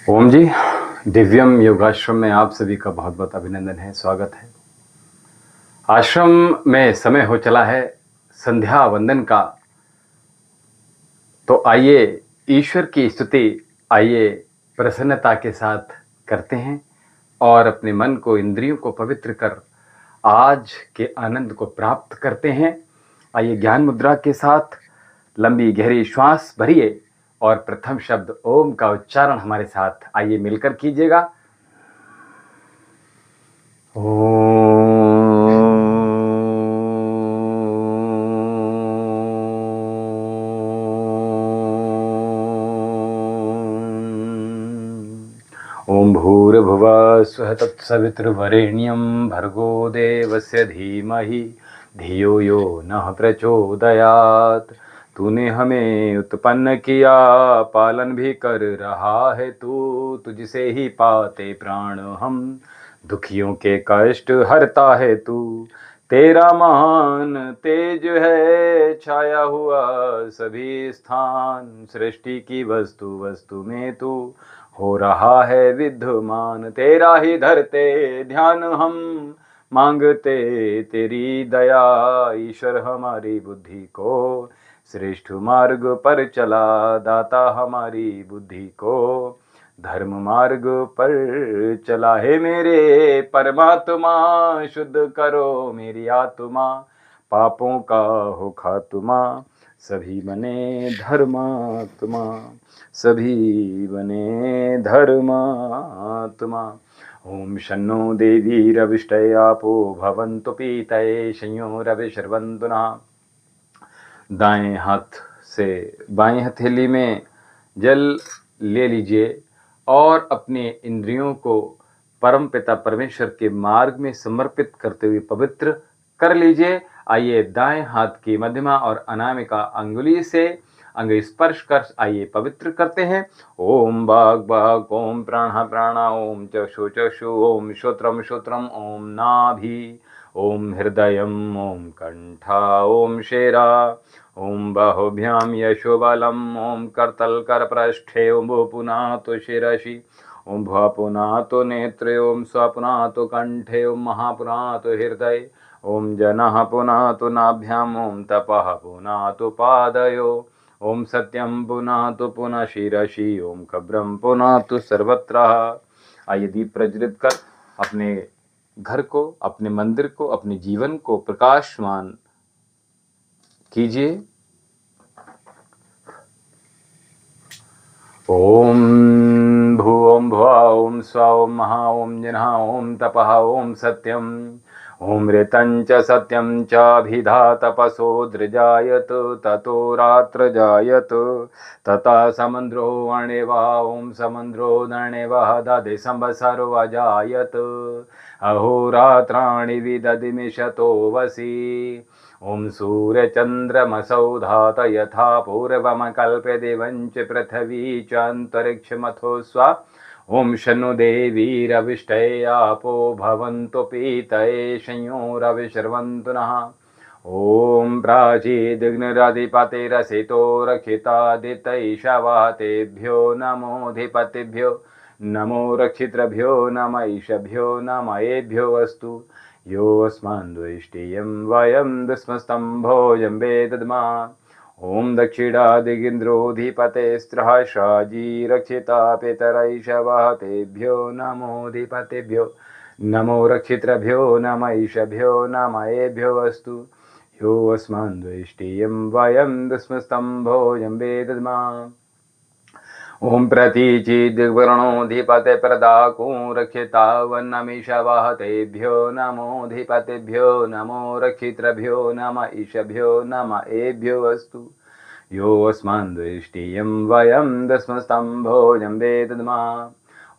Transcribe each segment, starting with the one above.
ओम जी, दिव्यम योगाश्रम में आप सभी का बहुत बहुत अभिनंदन है, स्वागत है। आश्रम में समय हो चला है संध्या वंदन का, तो आइए ईश्वर की स्तुति आइए प्रसन्नता के साथ करते हैं और अपने मन को, इंद्रियों को पवित्र कर आज के आनंद को प्राप्त करते हैं। आइए ज्ञान मुद्रा के साथ लंबी गहरी श्वास भरिए और प्रथम शब्द ओम का उच्चारण हमारे साथ आइए मिलकर कीजिएगा। ओम भूर्भुवः स्वः तत्सवितुर्वरेण्यं भर्गो देवस्य धीमहि धियो यो नः प्रचोदयात्। तूने हमें उत्पन्न किया, पालन भी कर रहा है तू, तुझसे ही पाते प्राण हम, दुखियों के कष्ट हरता है तू। तेरा महान तेज है छाया हुआ सभी स्थान, सृष्टि की वस्तु वस्तु में तू हो रहा है विद्यमान। तेरा ही धरते ध्यान हम, मांगते तेरी दया, ईश्वर हमारी बुद्धि को श्रेष्ठ मार्ग पर चला, दाता हमारी बुद्धि को धर्म मार्ग पर चला। है मेरे परमात्मा, शुद्ध करो मेरी आत्मा, पापों का हो खात्मा, सभी बने धर्मात्मा, सभी बने धर्मात्मा। ओम शन्नो देवी रविष्टय आपो भवन्तु पीतये संयो रविशर्वन्तु नः। दाएं हाथ से बाएं हथेली में जल ले लीजिए और अपने इंद्रियों को परम पिता परमेश्वर के मार्ग में समर्पित करते हुए पवित्र कर लीजिए। आइए दाएं हाथ की मध्यमा और अनामिका अंगुली से अंग स्पर्श कर आइए पवित्र करते हैं। ओम बाग बाग, ओम प्राण प्राण, ओम चक्षु चक्षु, ओम श्रोत्रम श्रोत्रम, ओम नाभि, ओम हृदयम, ओम कंठा, ओम शेरा, ओम बाहुभ्याम यशोबलम, ओम करतल करपृष्ठे, ओम पुनातो शिरसि, ओम भुवा पुनातो नेत्रे, ओम स्व पुनातो कंठे, ओम महापुनातो हृदय, ओम जनः पुनातो नाभ्याम, ओम तपः पुनातो पादयो, ओम सत्यम पुनातो पुनः शिरसि, ओम कब्रम पुनातो सर्वत्र। आइए दीप प्रज्वलित कर अपने घर को, अपने मंदिर को, अपने जीवन को प्रकाशमान कीजिए। ओम भू ओम भुवा ओम स्व ओम महा ओम जनः ओम तपः ओम सत्यम, ओम ऋतञ्च सत्यं चाभिधा तपसो दृजायत, ततो रात्र जायत, तथा समुद्रो अणेवा, ओम समुद्रो नणेवः दधि संवत्सरो अजायत, अहोरात्राणि विदधिमिषतो वसि, ओम सूर्यचन्द्रमसौ धात यथा पूर्वमकल्प्यते वञ्च पृथिवी च अन्तरिक्षमथो स्वा। ओम शन्नो देवी रविष्टये आपो भवन्तु पीतये संयो रविशर्वन्तु नः। ओम प्राचीदिग्निरधिपतिरसितो रक्षितादितैषवः, तेभ्यो नमोऽधिपतिभ्यो नमो रक्षितृभ्यो नम ईशभ्यो नम एभ्यो अस्तु। योऽस्मान् द्वेष्टियं वयं दुष्मस्तम्भोऽयं वेदद्मा। ओम दक्षिणादिगिन्द्रोऽधिपतेस्त्रहस्राजी रक्षिता पितरैषवः, तेभ्यो नमोऽधिपतिभ्यो नमो रक्षितृभ्यो नम ईशभ्यो नम एभ्यो अस्तु। योऽस्मान् द्वेष्टियं वयं दुष्मस्तम्भोऽयं वेदद्मा। ओम प्रतीचिदिग्वर्णोऽधिपते प्रदाको रक्षिता वन्नमीषवः, तेभ्यो नमोऽधिपतिभ्यो नमो रक्षितृभ्यो नम ईशभ्यो नम एभ्यो अस्तु। योऽस्मान् द्वेष्टियं वयं दस्मस्तम्भोऽयं वेदद्मा।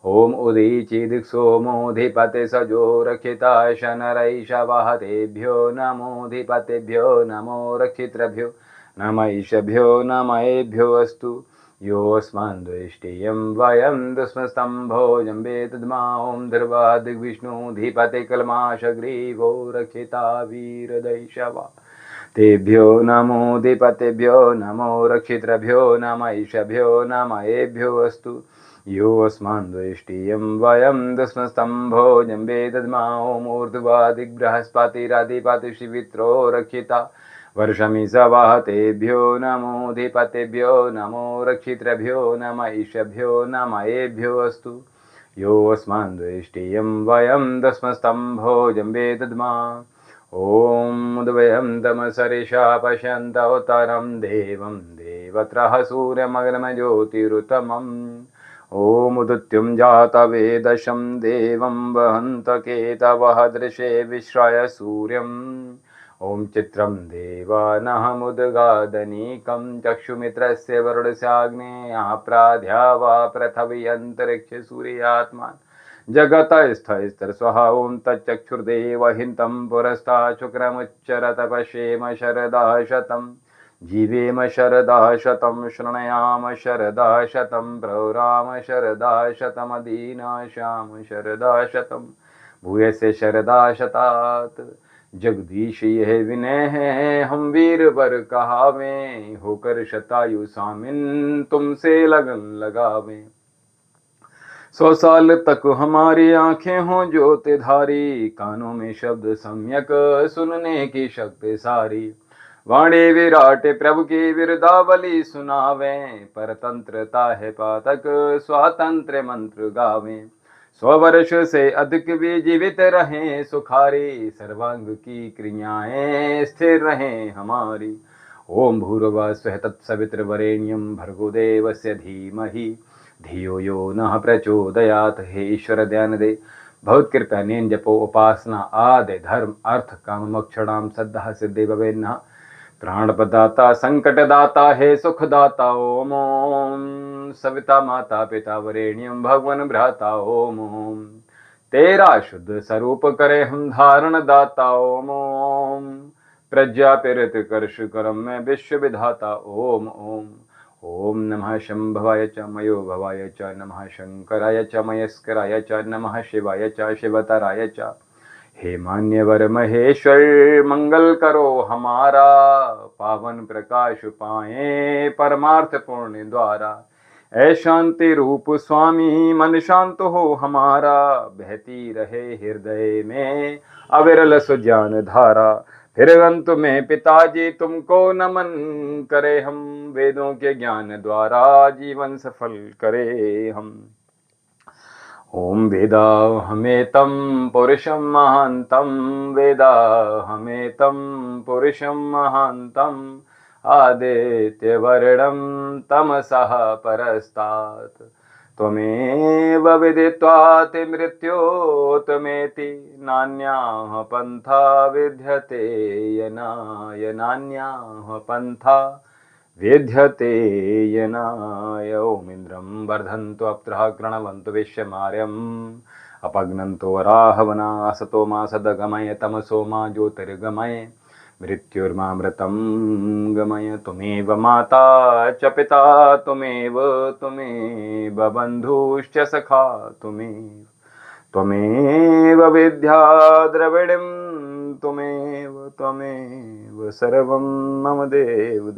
ओम उदीचिदिक्सोमोऽधिपते सजो रक्षिता शनरैषवः, तेभ्यो नमोऽधिपतिभ्यो नमो रक्षितृभ्यो नम ईशभ्यो नम एभ्यो अस्तु। योऽस्मान् द्वेष्टियं वयं दुष्मस्तम्भोऽयं वेदद्मा। ओम ध्रुवादिग्विष्णुधिपते कल्माशग्रीवो रक्षिता वीरदैषवा, तेभ्यो नमोऽधिपतिभ्यो नमो रक्षितृभ्यो नम ईशभ्यो नम एभ्यो अस्तु। यो अस्मान् द्वेष्टियं वयं दस्मस्तम्भो जम्बे दद्माओ मूर्ध्वादिग्रहस्पतिरादिपतिशिवित्रो रक्षिता वर्षमि सवाहतेभ्यो नमो धिपतेभ्यो नमो रक्षितृभ्यो नम ईशभ्यो नम एभ्यो अस्तु यो अस्मान् द्वेष्टियं वयं दस्मस्तम्भो जम्बे दद्मा ॐ उद्वयं तमसरिषा पश्यन्तोत्तरं देवं देवत्रः सूर्यमग्नमज्योतिरुतमम् ॐ उदित्युं जातवेदशं देवं वहन्तकेतवः दृशे विश्राय सूर्यम् ॐ चित्रं देवानहमुद्गादनीकं चक्षुमित्रस्य वरुणस्याग्नेयः प्राध्यावा पृथिवी अन्तरिक्षसूर्यात्मा जगतस्थस्थिर स्वः ॐ तच्चक्षुर्देवहितं पुरस्तात् शुक्रमुच्चरत पश्येम शरदः शतं जीवेम शरदः शतं शृणयाम शरदः शतं प्रौराम शरदः शतमदीनाशाम शरदः शतं भूयसे शरदः शतात् जगदीश यह विनय है हम वीर वर कहावे होकर शतायु सामिन तुमसे लगन लगावे 100 साल तक हमारी आंखें हों ज्योतिधारी कानों में शब्द सम्यक सुनने की शक्ति सारी वाणी विराट प्रभु की विरदावली सुनावें परतंत्रता है पातक स्वातंत्र मंत्र गावें 100 वर्ष से अधिक भी जीवित रहें सुखारी सर्वांग की क्रियाएं स्थिर रहें हमारी ओम भूर्भुवः स्वः तत्सवितुर्वरेण्यं भर्गो देवस्य धीमहि धियो यो नः प्रचोदयात। हे ईश्वर ध्यान दे बहुत कृपया नेन जपो उपासना आदि धर्म अर्थ काम मोक्षणाम सद्धा सिद्धि भवेन्नः प्राण प्रदाता संकट दाता हे सुख दाता ओम ओम सविता माता पिता वरेण्यम भगवन भ्राता ओम ओम तेरा शुद्ध स्वरूप करे हम धारण दाता ओम ओम प्रज्ञापित कर्ष करम में विश्व विधाता ओम ओम ओम नमः शंभवाय च मयो भवाय च नमः शंकराय च मयस्कराय च नमः शिवाय च शिवतराय च हे मान्यवर महेश्वर मंगल करो हमारा पावन प्रकाश पाए परमार्थ पूर्ण द्वारा ऐ शांति रूप स्वामी मन शांत हो हमारा बहती रहे हृदय में अविरल सुज्ञान धारा फिर अंत में पिताजी तुमको नमन करे हम वेदों के ज्ञान द्वारा जीवन सफल करे हम ओम वेदा हमें तम पुरुषम महांतम वेदा हमें तम पुरुषम महांतम आदित्य वर्णम तमसः परस्तात् त्वमेव विदित्वाति मृत्योतमेति नान्याः पन्था विद्यते यनाय नान्याः पन्था विद्यते यनाय ओम इंद्रं वर्धन्तु अप्त्रः कृणवन्तु विश्वमार्यम् अपघ्नन्तु वराहवना असतो मा सदगमय तमसो मा ज्योतिर्गमय मृत्युर्मामृतं गमय तुमेव माता च पिता तुमेव बन्धुश्च सखा त्वमेव विद्या द्रविणं त्वमेव सर्वं मम देव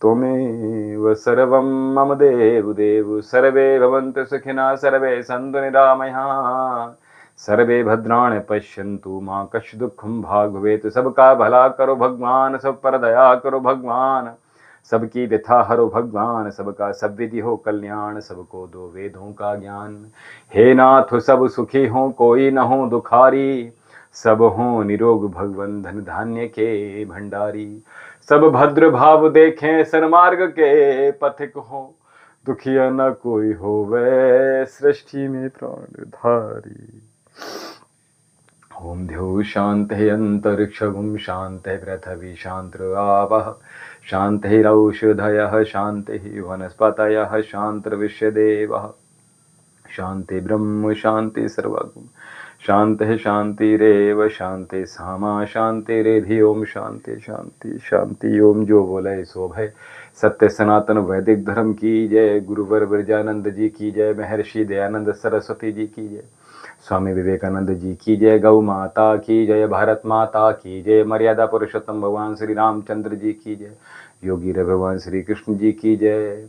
त्वमेव सर्वं मम देव सर्वे भवन्तु सुखिनः सर्वे सन्तु निरामयाः सर्वे भद्राणि पश्यन्तु मां कश्चित् दुःखं भाग् भवेत् सबका भला करो भगवान सब पर दया करो भगवान सबकी व्यथा हरो भगवान सबका सब विधि हो कल्याण सबको दो वेदों का ज्ञान हे नाथ सब सुखी हो कोई न हो दुखारी सब हो निरोग भगवन धन धान्य के भंडारी सब भद्र भाव देखें सन्मार्ग के पथिक हो दुखिया न कोई हो वे सृष्टि में प्राणधारी ओम द्यौः शान्तिः अन्तरिक्षं शान्तिः पृथिवी शान्तिः आपः शान्तिरौषधयः शान्तिः वनस्पतयः शान्तिर्विश्वदेवः शान्ति ब्रह्म शान्ति सर्वगुण शान्तिः शान्तिरेव शान्ति सामा शान्तिरेधि ओम शांति शांति शांति ओम जो बोले सो भय सत्य सनातन वैदिक धर्म की जय गुरुवर ब्रजानंद जी की जय महर्षि दयानंद सरस्वती जी की जय स्वामी विवेकानंद जी की जय गौ माता की जय भारत माता की जय मर्यादा पुरुषोत्तम भगवान श्री रामचंद्र जी की जय योगी भगवान श्री कृष्ण जी की जय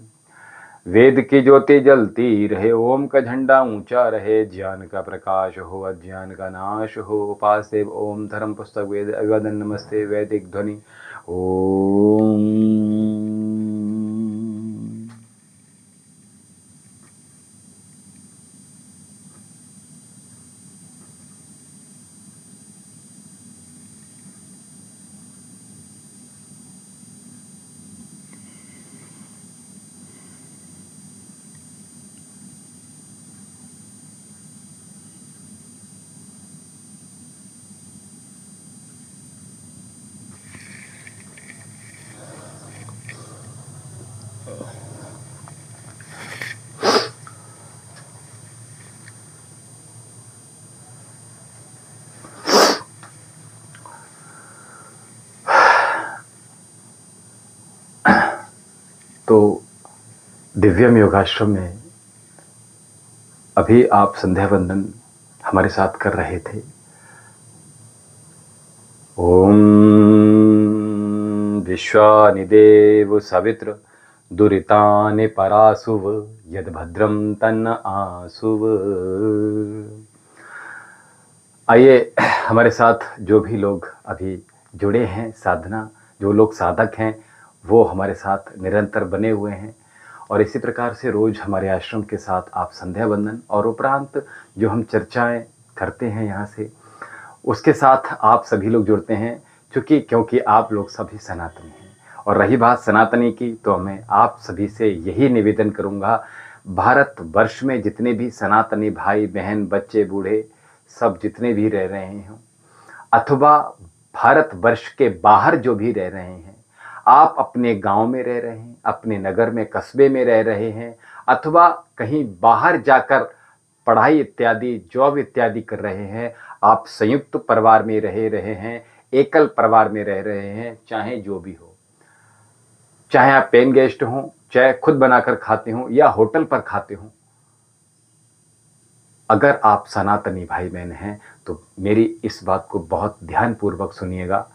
वेद की ज्योति जलती रहे, ओम का झंडा ऊंचा रहे, ज्ञान का प्रकाश हो, अज्ञान का नाश हो। उपासते ओम धर्म पुस्तक वेद अभिवादन नमस्ते वैदिक ध्वनि ओम। तो दिव्यम योगाश्रम में अभी आप संध्या वंदन हमारे साथ कर रहे थे। ओम विश्वानि देव सवित्र दुरितानि परासुव यद भद्रम तन्न आसुव। आइए, हमारे साथ जो भी लोग अभी जुड़े हैं साधना, जो लोग साधक हैं वो हमारे साथ निरंतर बने हुए हैं, और इसी प्रकार से रोज़ हमारे आश्रम के साथ आप संध्या वंदन और उपरांत जो हम चर्चाएं करते हैं यहाँ से, उसके साथ आप सभी लोग जुड़ते हैं, क्योंकि आप लोग सभी सनातनी हैं। और रही बात सनातनी की, तो मैं आप सभी से यही निवेदन करूँगा, भारत वर्ष में जितने भी सनातनी भाई बहन बच्चे बूढ़े सब जितने भी रह रहे हों, अथवा भारत वर्ष के बाहर जो भी रह रहे हैं, आप अपने गांव में रह रहे हैं, अपने नगर में कस्बे में रह रहे हैं, अथवा कहीं बाहर जाकर पढ़ाई इत्यादि जॉब इत्यादि कर रहे हैं, आप संयुक्त परिवार में रह रहे हैं, एकल परिवार में रह रहे हैं, चाहे जो भी हो, चाहे आप पेन गेस्ट हों, चाहे खुद बनाकर खाते हों या होटल पर खाते हों, अगर आप सनातनी भाई बहन हैं तो मेरी इस बात को बहुत ध्यानपूर्वक सुनिएगा।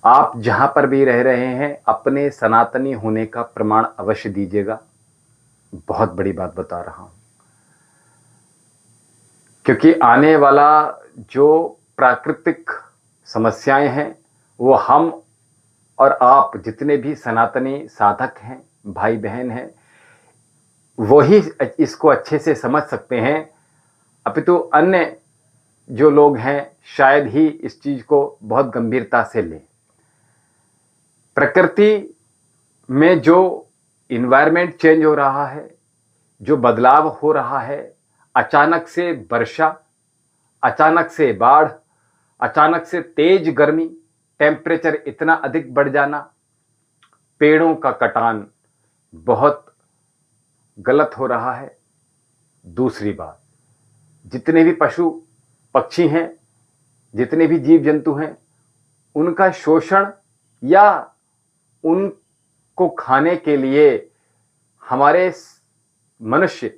आप जहां पर भी रह रहे हैं अपने सनातनी होने का प्रमाण अवश्य दीजिएगा। बहुत बड़ी बात बता रहा हूं, क्योंकि आने वाला जो प्राकृतिक समस्याएं हैं वो हम और आप जितने भी सनातनी साधक हैं, भाई बहन हैं, वही इसको अच्छे से समझ सकते हैं, अपितु अन्य जो लोग हैं शायद ही इस चीज को बहुत गंभीरता से लें। प्रकृति में जो इन्वायरमेंट चेंज हो रहा है, जो बदलाव हो रहा है, अचानक से वर्षा, अचानक से बाढ़, अचानक से तेज गर्मी, टेम्परेचर इतना अधिक बढ़ जाना, पेड़ों का कटान बहुत गलत हो रहा है। दूसरी बात, जितने भी पशु पक्षी हैं, जितने भी जीव जंतु हैं, उनका शोषण या उनको खाने के लिए हमारे मनुष्य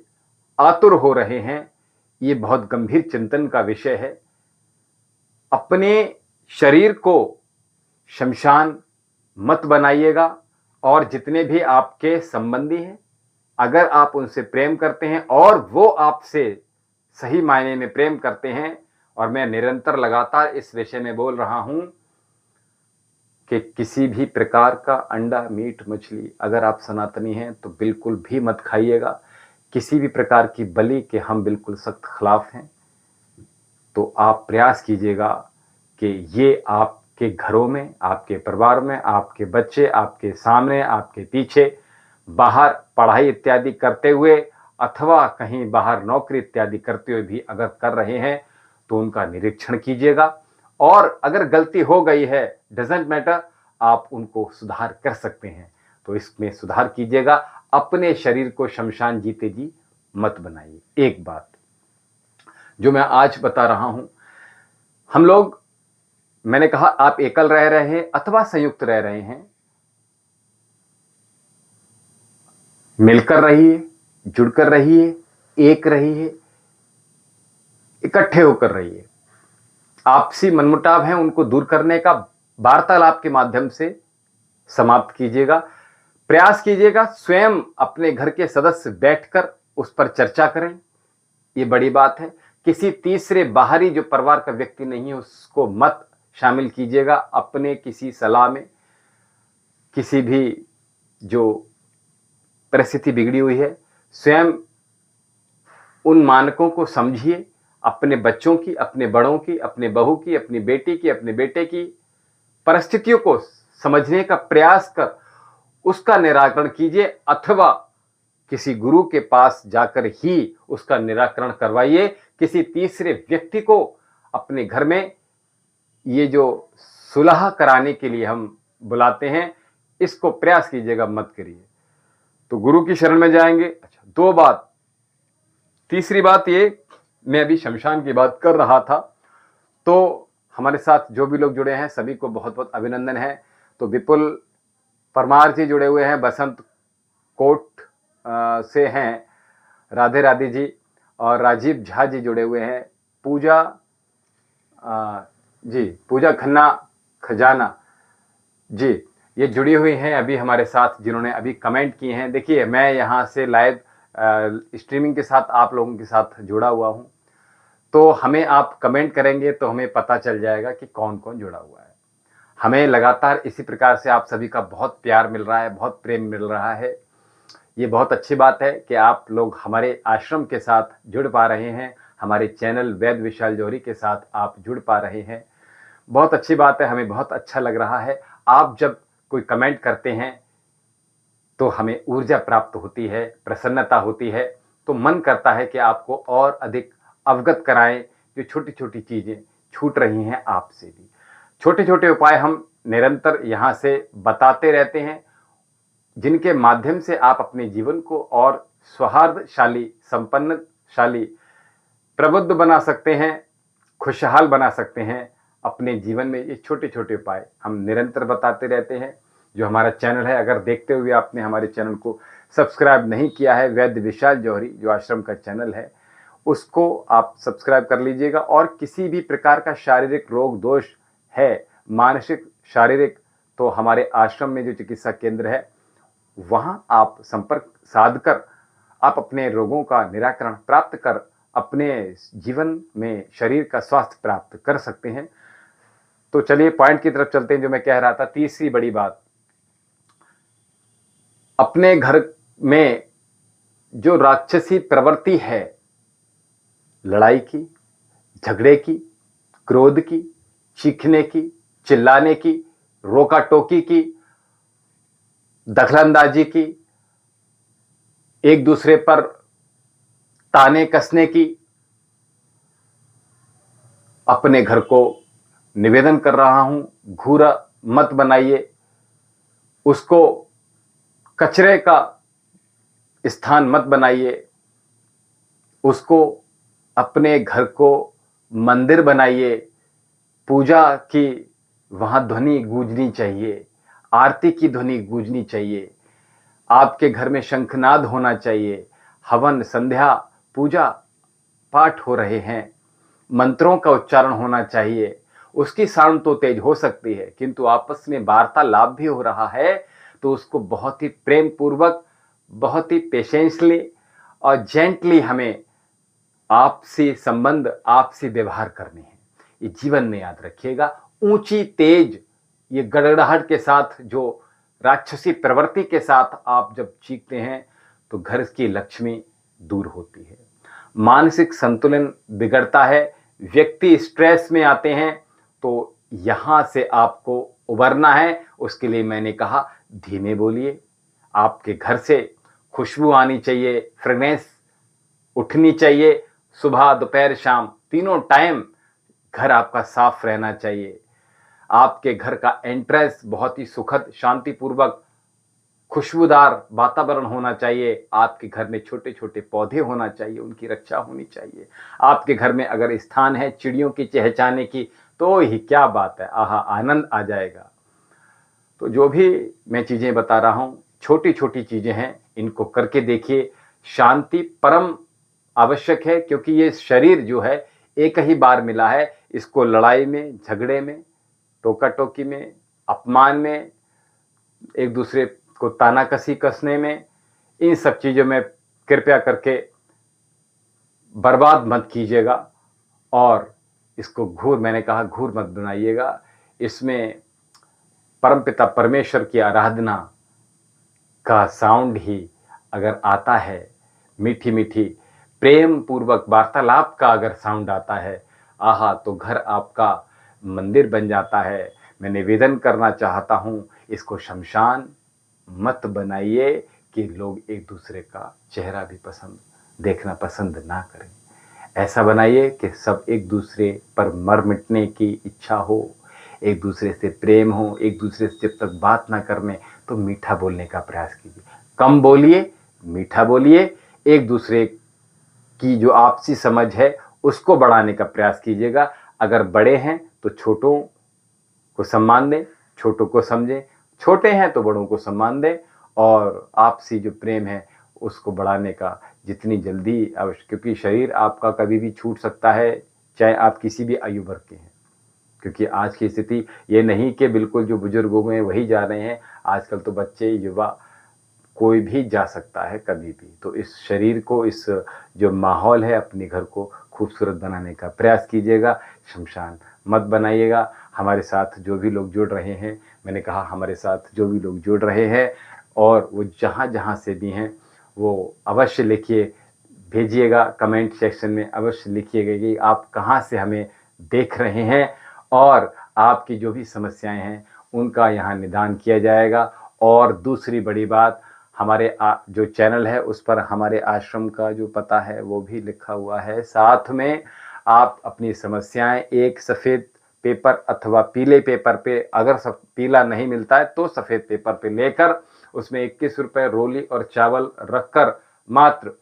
आतुर हो रहे हैं, ये बहुत गंभीर चिंतन का विषय है। अपने शरीर को शमशान मत बनाइएगा, और जितने भी आपके संबंधी हैं, अगर आप उनसे प्रेम करते हैं और वो आपसे सही मायने में प्रेम करते हैं, और मैं निरंतर लगातार इस विषय में बोल रहा हूं कि किसी भी प्रकार का अंडा मीट मछली अगर आप सनातनी हैं तो बिल्कुल भी मत खाइएगा। किसी भी प्रकार की बलि के हम बिल्कुल सख्त खिलाफ हैं। तो आप प्रयास कीजिएगा कि ये आपके घरों में, आपके परिवार में, आपके बच्चे आपके सामने, आपके पीछे, बाहर पढ़ाई इत्यादि करते हुए अथवा कहीं बाहर नौकरी इत्यादि करते हुए भी अगर कर रहे हैं तो उनका निरीक्षण कीजिएगा, और अगर गलती हो गई है, डजेंट मैटर, आप उनको सुधार कर सकते हैं तो इसमें सुधार कीजिएगा। अपने शरीर को शमशान जीते जी मत बनाइए। एक बात जो मैं आज बता रहा हूं, हम लोग, मैंने कहा आप एकल रह रहे हैं अथवा संयुक्त रह रहे हैं, मिलकर रहिए, जुड़कर रहिए, एक रहिए, इकट्ठे होकर रहिए। आपसी मनमुटाव हैं उनको दूर करने का वार्तालाप के माध्यम से समाप्त कीजिएगा। प्रयास कीजिएगा स्वयं अपने घर के सदस्य बैठकर उस पर चर्चा करें, ये बड़ी बात है। किसी तीसरे बाहरी जो परिवार का व्यक्ति नहीं है उसको मत शामिल कीजिएगा अपने किसी सलाह में। किसी भी जो परिस्थिति बिगड़ी हुई है, स्वयं उन मानकों को समझिए, अपने बच्चों की, अपने बड़ों की, अपने बहू की, अपनी बेटी की, अपने बेटे की परिस्थितियों को समझने का प्रयास कर उसका निराकरण कीजिए, अथवा किसी गुरु के पास जाकर ही उसका निराकरण करवाइए। किसी तीसरे व्यक्ति को अपने घर में ये जो सुलह कराने के लिए हम बुलाते हैं, इसको प्रयास कीजिएगा, मत करिए। तो गुरु की शरण में जाएंगे। अच्छा, दो बात। तीसरी बात ये, मैं अभी शमशान की बात कर रहा था, तो हमारे साथ जो भी लोग जुड़े हैं सभी को बहुत बहुत अभिनंदन है। तो विपुल परमार जी जुड़े हुए हैं, बसंत कोट से हैं, राधे राधे जी, और राजीव झा जी जुड़े हुए हैं, पूजा जी, पूजा खन्ना खजाना जी, ये जुड़ी हुई हैं अभी हमारे साथ, जिन्होंने अभी कमेंट किए हैं। देखिए, मैं यहाँ से लाइव स्ट्रीमिंग के साथ आप लोगों के साथ जुड़ा हुआ हूँ, तो हमें आप कमेंट करेंगे तो हमें पता चल जाएगा कि कौन कौन जुड़ा हुआ है। हमें लगातार इसी प्रकार से आप सभी का बहुत प्यार मिल रहा है, बहुत प्रेम मिल रहा है। ये बहुत अच्छी बात है कि आप लोग हमारे आश्रम के साथ जुड़ पा रहे हैं, हमारे चैनल वैद विशाल जौहरी के साथ आप जुड़ पा रहे हैं। बहुत अच्छी बात है, हमें बहुत अच्छा लग रहा है। आप जब कोई कमेंट करते हैं तो हमें ऊर्जा प्राप्त होती है, प्रसन्नता होती है, तो मन करता है कि आपको और अधिक अवगत कराएं, जो छोटी छोटी चीज़ें छूट रही हैं आपसे भी। छोटे छोटे उपाय हम निरंतर यहाँ से बताते रहते हैं, जिनके माध्यम से आप अपने जीवन को और सौहार्दशाली, संपन्नशाली, प्रबुद्ध बना सकते हैं, खुशहाल बना सकते हैं अपने जीवन में। ये छोटे छोटे उपाय हम निरंतर बताते रहते हैं। जो हमारा चैनल है, अगर देखते हुए आपने हमारे चैनल को सब्सक्राइब नहीं किया है, वैद विशाल जौहरी जो आश्रम का चैनल है, उसको आप सब्सक्राइब कर लीजिएगा। और किसी भी प्रकार का शारीरिक रोग दोष है, मानसिक शारीरिक, तो हमारे आश्रम में जो चिकित्सा केंद्र है वहाँ आप संपर्क साध कर आप अपने रोगों का निराकरण प्राप्त कर अपने जीवन में शरीर का स्वास्थ्य प्राप्त कर सकते हैं। तो चलिए पॉइंट की तरफ चलते हैं, जो मैं कह रहा था। तीसरी बड़ी बात, अपने घर में जो राक्षसी प्रवृत्ति है, लड़ाई की, झगड़े की, क्रोध की, चीखने की, चिल्लाने की, रोका टोकी की, दखलंदाजी की, एक दूसरे पर ताने कसने की, अपने घर को निवेदन कर रहा हूं, घूरा मत बनाइए, उसको कचरे का स्थान मत बनाइए, उसको अपने घर को मंदिर बनाइए। पूजा की वहाँ ध्वनि गूंजनी चाहिए, आरती की ध्वनि गूंजनी चाहिए, आपके घर में शंखनाद होना चाहिए, हवन, संध्या, पूजा पाठ हो रहे हैं, मंत्रों का उच्चारण होना चाहिए। उसकी साउंड तो तेज हो सकती है, किंतु आपस में वार्तालाप भी हो रहा है, तो उसको बहुत ही प्रेम पूर्वक, बहुत ही पेशेंसली और जेंटली हमें आपसी संबंध, आपसी व्यवहार करने हैं। ये जीवन में याद रखिएगा। ऊंची तेज, ये गड़गड़ाहट के साथ, जो राक्षसी प्रवृत्ति के साथ आप जब चीखते हैं तो घर की लक्ष्मी दूर होती है, मानसिक संतुलन बिगड़ता है, व्यक्ति स्ट्रेस में आते हैं। तो यहां से आपको उबरना है। उसके लिए मैंने कहा, धीमे बोलिए, आपके घर से खुशबू आनी चाहिए, फ्रेग्रेंस उठनी चाहिए, सुबह, दोपहर, शाम, तीनों टाइम घर आपका साफ रहना चाहिए। आपके घर का एंट्रेंस बहुत ही सुखद, शांतिपूर्वक, खुशबूदार वातावरण होना चाहिए। आपके घर में छोटे छोटे पौधे होना चाहिए, उनकी रक्षा होनी चाहिए। आपके घर में अगर स्थान है चिड़ियों की चहचहाने की, तो ही क्या बात है, आहा, आनंद आ जाएगा। तो जो भी मैं चीज़ें बता रहा हूँ, छोटी छोटी चीज़ें हैं, इनको करके देखिए। शांति परम आवश्यक है, क्योंकि ये शरीर जो है एक ही बार मिला है। इसको लड़ाई में, झगड़े में, टोका टोकी में, अपमान में, एक दूसरे को तानाकसी कसने में, इन सब चीज़ों में कृपया करके बर्बाद मत कीजिएगा और इसको घूर, मैंने कहा घूर मत बनाइएगा। इसमें परमपिता परमेश्वर की आराधना का साउंड ही अगर आता है, मीठी मीठी प्रेम पूर्वक वार्तालाप का अगर साउंड आता है, आहा, तो घर आपका मंदिर बन जाता है। मैं निवेदन करना चाहता हूँ, इसको शमशान मत बनाइए कि लोग एक दूसरे का चेहरा भी देखना पसंद ना करें। ऐसा बनाइए कि सब एक दूसरे पर मर मिटने की इच्छा हो, एक दूसरे से प्रेम हो, एक दूसरे से जब तक बात ना करने तो मीठा बोलने का प्रयास कीजिए। कम बोलिए, मीठा बोलिए, एक दूसरे की जो आपसी समझ है उसको बढ़ाने का प्रयास कीजिएगा। अगर बड़े हैं तो छोटों को सम्मान दें, छोटों को समझें, छोटे हैं तो बड़ों को सम्मान दें और आपसी जो प्रेम है उसको बढ़ाने का जितनी जल्दी आवश्यक, क्योंकि शरीर आपका कभी भी छूट सकता है, चाहे आप किसी भी आयु वर्ग के हैं। क्योंकि आज की स्थिति ये नहीं कि बिल्कुल जो बुजुर्ग हो गए वही जा रहे हैं, आजकल तो बच्चे, युवा, कोई भी जा सकता है कभी भी। तो इस शरीर को, इस जो माहौल है, अपने घर को खूबसूरत बनाने का प्रयास कीजिएगा, शमशान मत बनाइएगा। हमारे साथ जो भी लोग जुड़ रहे हैं, मैंने कहा हमारे साथ जो भी लोग जुड़ रहे हैं और वो जहाँ जहाँ से भी हैं, वो अवश्य लिखिए, भेजिएगा कमेंट सेक्शन में, अवश्य लिखिएगा कि आप कहाँ से हमें देख रहे हैं और आपकी जो भी समस्याएं हैं उनका यहाँ निदान किया जाएगा। और दूसरी बड़ी बात, हमारे जो चैनल है उस पर हमारे आश्रम का जो पता है वो भी लिखा हुआ है। साथ में आप अपनी समस्याएं एक सफ़ेद पेपर अथवा पीले पेपर पे, अगर सब पीला नहीं मिलता है तो सफ़ेद पेपर पे लेकर उसमें 21 रुपये रोली और चावल रखकर मात्र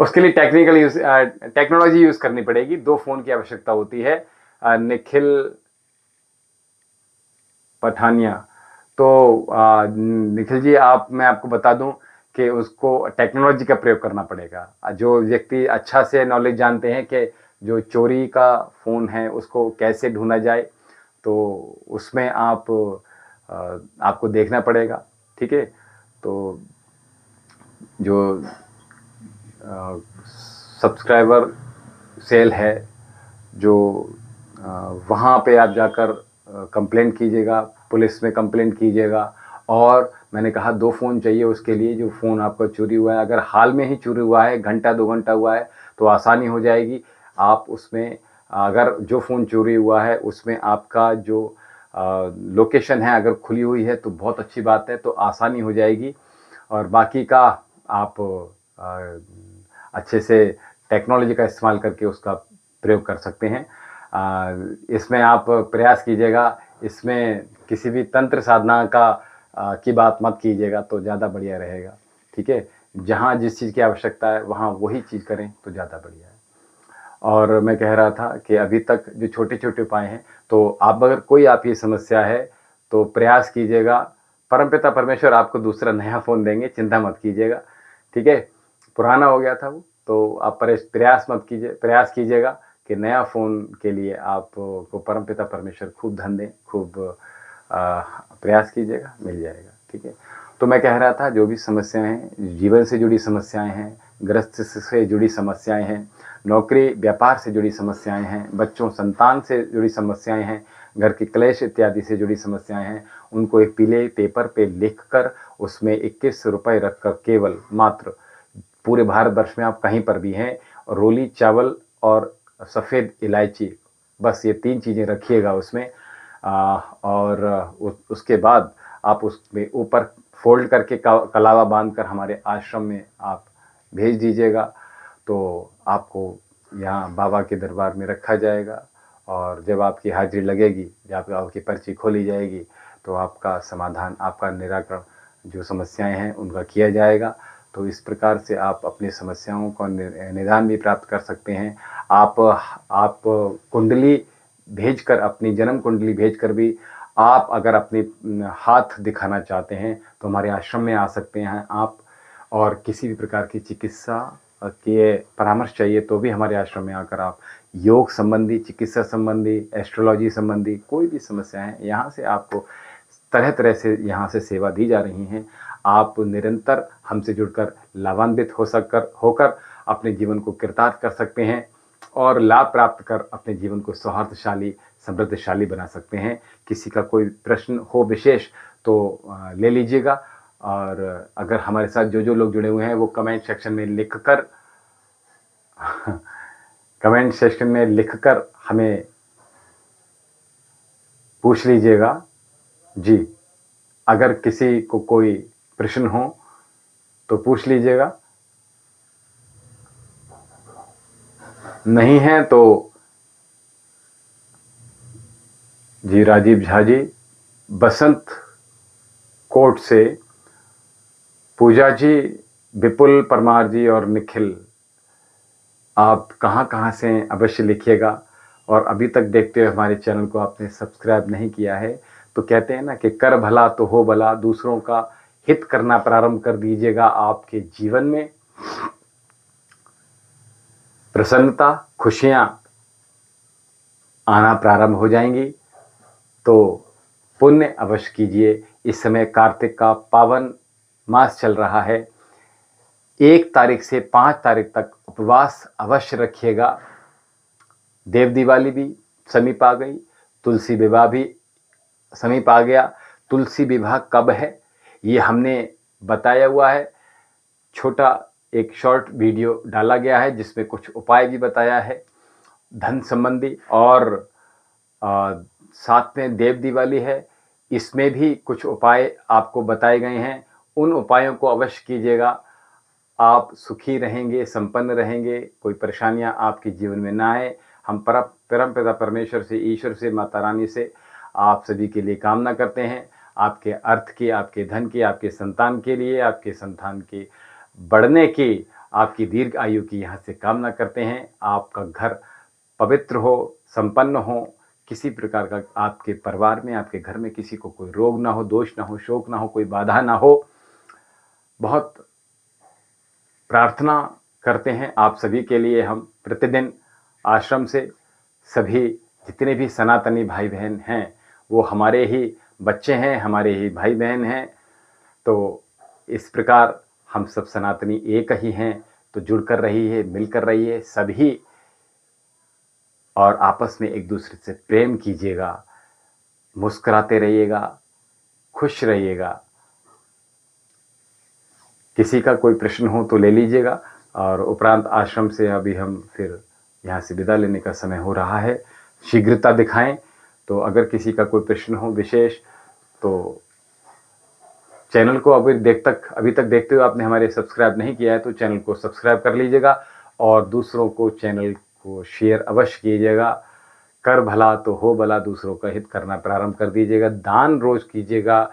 उसके लिए टेक्नोलॉजी यूज़ करनी पड़ेगी। 2 फ़ोन की आवश्यकता होती है। निखिल पठानिया, तो निखिल जी, मैं आपको बता दूं कि उसको टेक्नोलॉजी का प्रयोग करना पड़ेगा। जो व्यक्ति अच्छा से नॉलेज जानते हैं कि जो चोरी का फ़ोन है उसको कैसे ढूंढा जाए, तो उसमें आपको देखना पड़ेगा। ठीक है, तो जो सब्सक्राइबर सेल है, जो वहाँ पे आप जाकर कंप्लेंट कीजिएगा, पुलिस में कंप्लेंट कीजिएगा। और मैंने कहा 2 फ़ोन चाहिए उसके लिए, जो फ़ोन आपका चोरी हुआ है, अगर हाल में ही चोरी हुआ है, घंटा 2 घंटा हुआ है, तो आसानी हो जाएगी। आप उसमें, अगर जो फ़ोन चोरी हुआ है उसमें आपका जो लोकेशन है अगर खुली हुई है तो बहुत अच्छी बात है, तो आसानी हो जाएगी। और बाकी का आप अच्छे से टेक्नोलॉजी का इस्तेमाल करके उसका प्रयोग कर सकते हैं। इसमें आप प्रयास कीजिएगा, इसमें किसी भी तंत्र साधना की बात मत कीजिएगा, तो ज़्यादा बढ़िया रहेगा। ठीक है, जहाँ जिस चीज़ की आवश्यकता है वहाँ वही चीज़ करें तो ज़्यादा बढ़िया है। और मैं कह रहा था कि अभी तक जो छोटे छोटे उपाय हैं, तो अगर कोई आपकी समस्या है तो प्रयास कीजिएगा, परमपिता परमेश्वर आपको दूसरा नया फ़ोन देंगे, चिंता मत कीजिएगा। ठीक है, पुराना हो गया था वो, तो आप प्रयास कीजिएगा कि नया फ़ोन के लिए आपको परमपिता परमेश्वर खूब धन दें, खूब प्रयास कीजिएगा, मिल जाएगा। ठीक है, तो मैं कह रहा था जो भी समस्याएं हैं, जीवन से जुड़ी समस्याएं हैं, गृहस्थ से जुड़ी समस्याएं हैं, नौकरी व्यापार से जुड़ी समस्याएं हैं, बच्चों संतान से जुड़ी समस्याएं हैं, घर की क्लेश इत्यादि से जुड़ी समस्याएं हैं, उनको एक पीले पेपर पे लिखकर उसमें 21 रुपये रखकर, केवल मात्र पूरे भारतवर्ष में आप कहीं पर भी हैं, रोली चावल और सफ़ेद इलायची, बस ये 3 चीज़ें रखिएगा उसमें। और उसके बाद आप उसमें ऊपर फोल्ड करके कलावा बांधकर हमारे आश्रम में आप भेज दीजिएगा, तो आपको यहाँ बाबा के दरबार में रखा जाएगा। और जब आपकी हाजिरी लगेगी, जब आपकी पर्ची खोली जाएगी, तो आपका समाधान, आपका निराकरण, जो समस्याएं हैं उनका किया जाएगा। तो इस प्रकार से आप अपनी समस्याओं का निदान भी प्राप्त कर सकते हैं। आप कुंडली भेजकर, अपनी जन्म कुंडली भेजकर भी आप अगर अपनी हाथ दिखाना चाहते हैं तो हमारे आश्रम में आ सकते हैं आप, और किसी भी प्रकार की चिकित्सा के परामर्श चाहिए तो भी हमारे आश्रम में आकर आप योग संबंधी, चिकित्सा संबंधी, एस्ट्रोलॉजी संबंधी कोई भी समस्याएं हैं, यहाँ से आपको तरह तरह से यहाँ से सेवा दी जा रही हैं। आप निरंतर हमसे जुड़कर लाभान्वित होकर अपने जीवन को कृतार्थ कर सकते हैं और लाभ प्राप्त कर अपने जीवन को सौहार्दशाली, समृद्धशाली बना सकते हैं। किसी का कोई प्रश्न हो विशेष तो ले लीजिएगा, और अगर हमारे साथ जो लोग जुड़े हुए हैं वो कमेंट सेक्शन में लिखकर हमें पूछ लीजिएगा। जी, अगर किसी को कोई प्रश्न हो तो पूछ लीजिएगा, नहीं है तो जी राजीव झा जी, बसंत कोट से, पूजा जी, विपुल परमार जी और निखिल, आप कहाँ से हैं अवश्य लिखिएगा। और अभी तक देखते हुए हमारे चैनल को आपने सब्सक्राइब नहीं किया है तो कहते हैं ना कि कर भला तो हो भला, दूसरों का हित करना प्रारंभ कर दीजिएगा। आपके जीवन में प्रसन्नता, खुशियां आना प्रारंभ हो जाएंगी। तो पुण्य अवश्य कीजिए। इस समय कार्तिक का पावन मास चल रहा है। 1 तारीख से 5 तारीख तक उपवास अवश्य रखिएगा। देव दिवाली भी समीप आ गई, तुलसी विवाह भी समीप आ गया। तुलसी विवाह कब है ये हमने बताया हुआ है, छोटा एक शॉर्ट वीडियो डाला गया है जिसमें कुछ उपाय भी बताया है धन संबंधी, और साथ में देव दिवाली है, इसमें भी कुछ उपाय आपको बताए गए हैं। उन उपायों को अवश्य कीजिएगा। आप सुखी रहेंगे, संपन्न रहेंगे, कोई परेशानियां आपके जीवन में ना आए। हम परम पिता परमेश्वर से, ईश्वर से, माता रानी से आप सभी के लिए कामना करते हैं। आपके अर्थ की, आपके धन की, आपके संतान के लिए, आपके संतान के बढ़ने की, आपकी दीर्घ आयु की यहाँ से कामना करते हैं। आपका घर पवित्र हो, संपन्न हो, किसी प्रकार का आपके परिवार में, आपके घर में किसी को कोई रोग ना हो, दोष ना हो, शोक ना हो, कोई बाधा ना हो। बहुत प्रार्थना करते हैं आप सभी के लिए। हम प्रतिदिन आश्रम से सभी जितने भी सनातनी भाई बहन हैं वो हमारे ही बच्चे हैं, हमारे ही भाई बहन हैं। तो इस प्रकार हम सब सनातनी एक ही हैं। तो जुड़कर रहिए, मिलकर रहिए सभी, और आपस में एक दूसरे से प्रेम कीजिएगा, मुस्कुराते रहिएगा, खुश रहिएगा। किसी का कोई प्रश्न हो तो ले लीजिएगा। और उपरांत आश्रम से अभी हम फिर यहाँ से विदा लेने का समय हो रहा है, शीघ्रता दिखाएं। तो अगर किसी का कोई प्रश्न हो विशेष तो चैनल को अभी तक देखते हुए आपने हमारे सब्सक्राइब नहीं किया है तो चैनल को सब्सक्राइब कर लीजिएगा, और दूसरों को चैनल को शेयर अवश्य कीजिएगा। कर भला तो हो भला, दूसरों का हित करना प्रारंभ कर दीजिएगा। दान रोज कीजिएगा,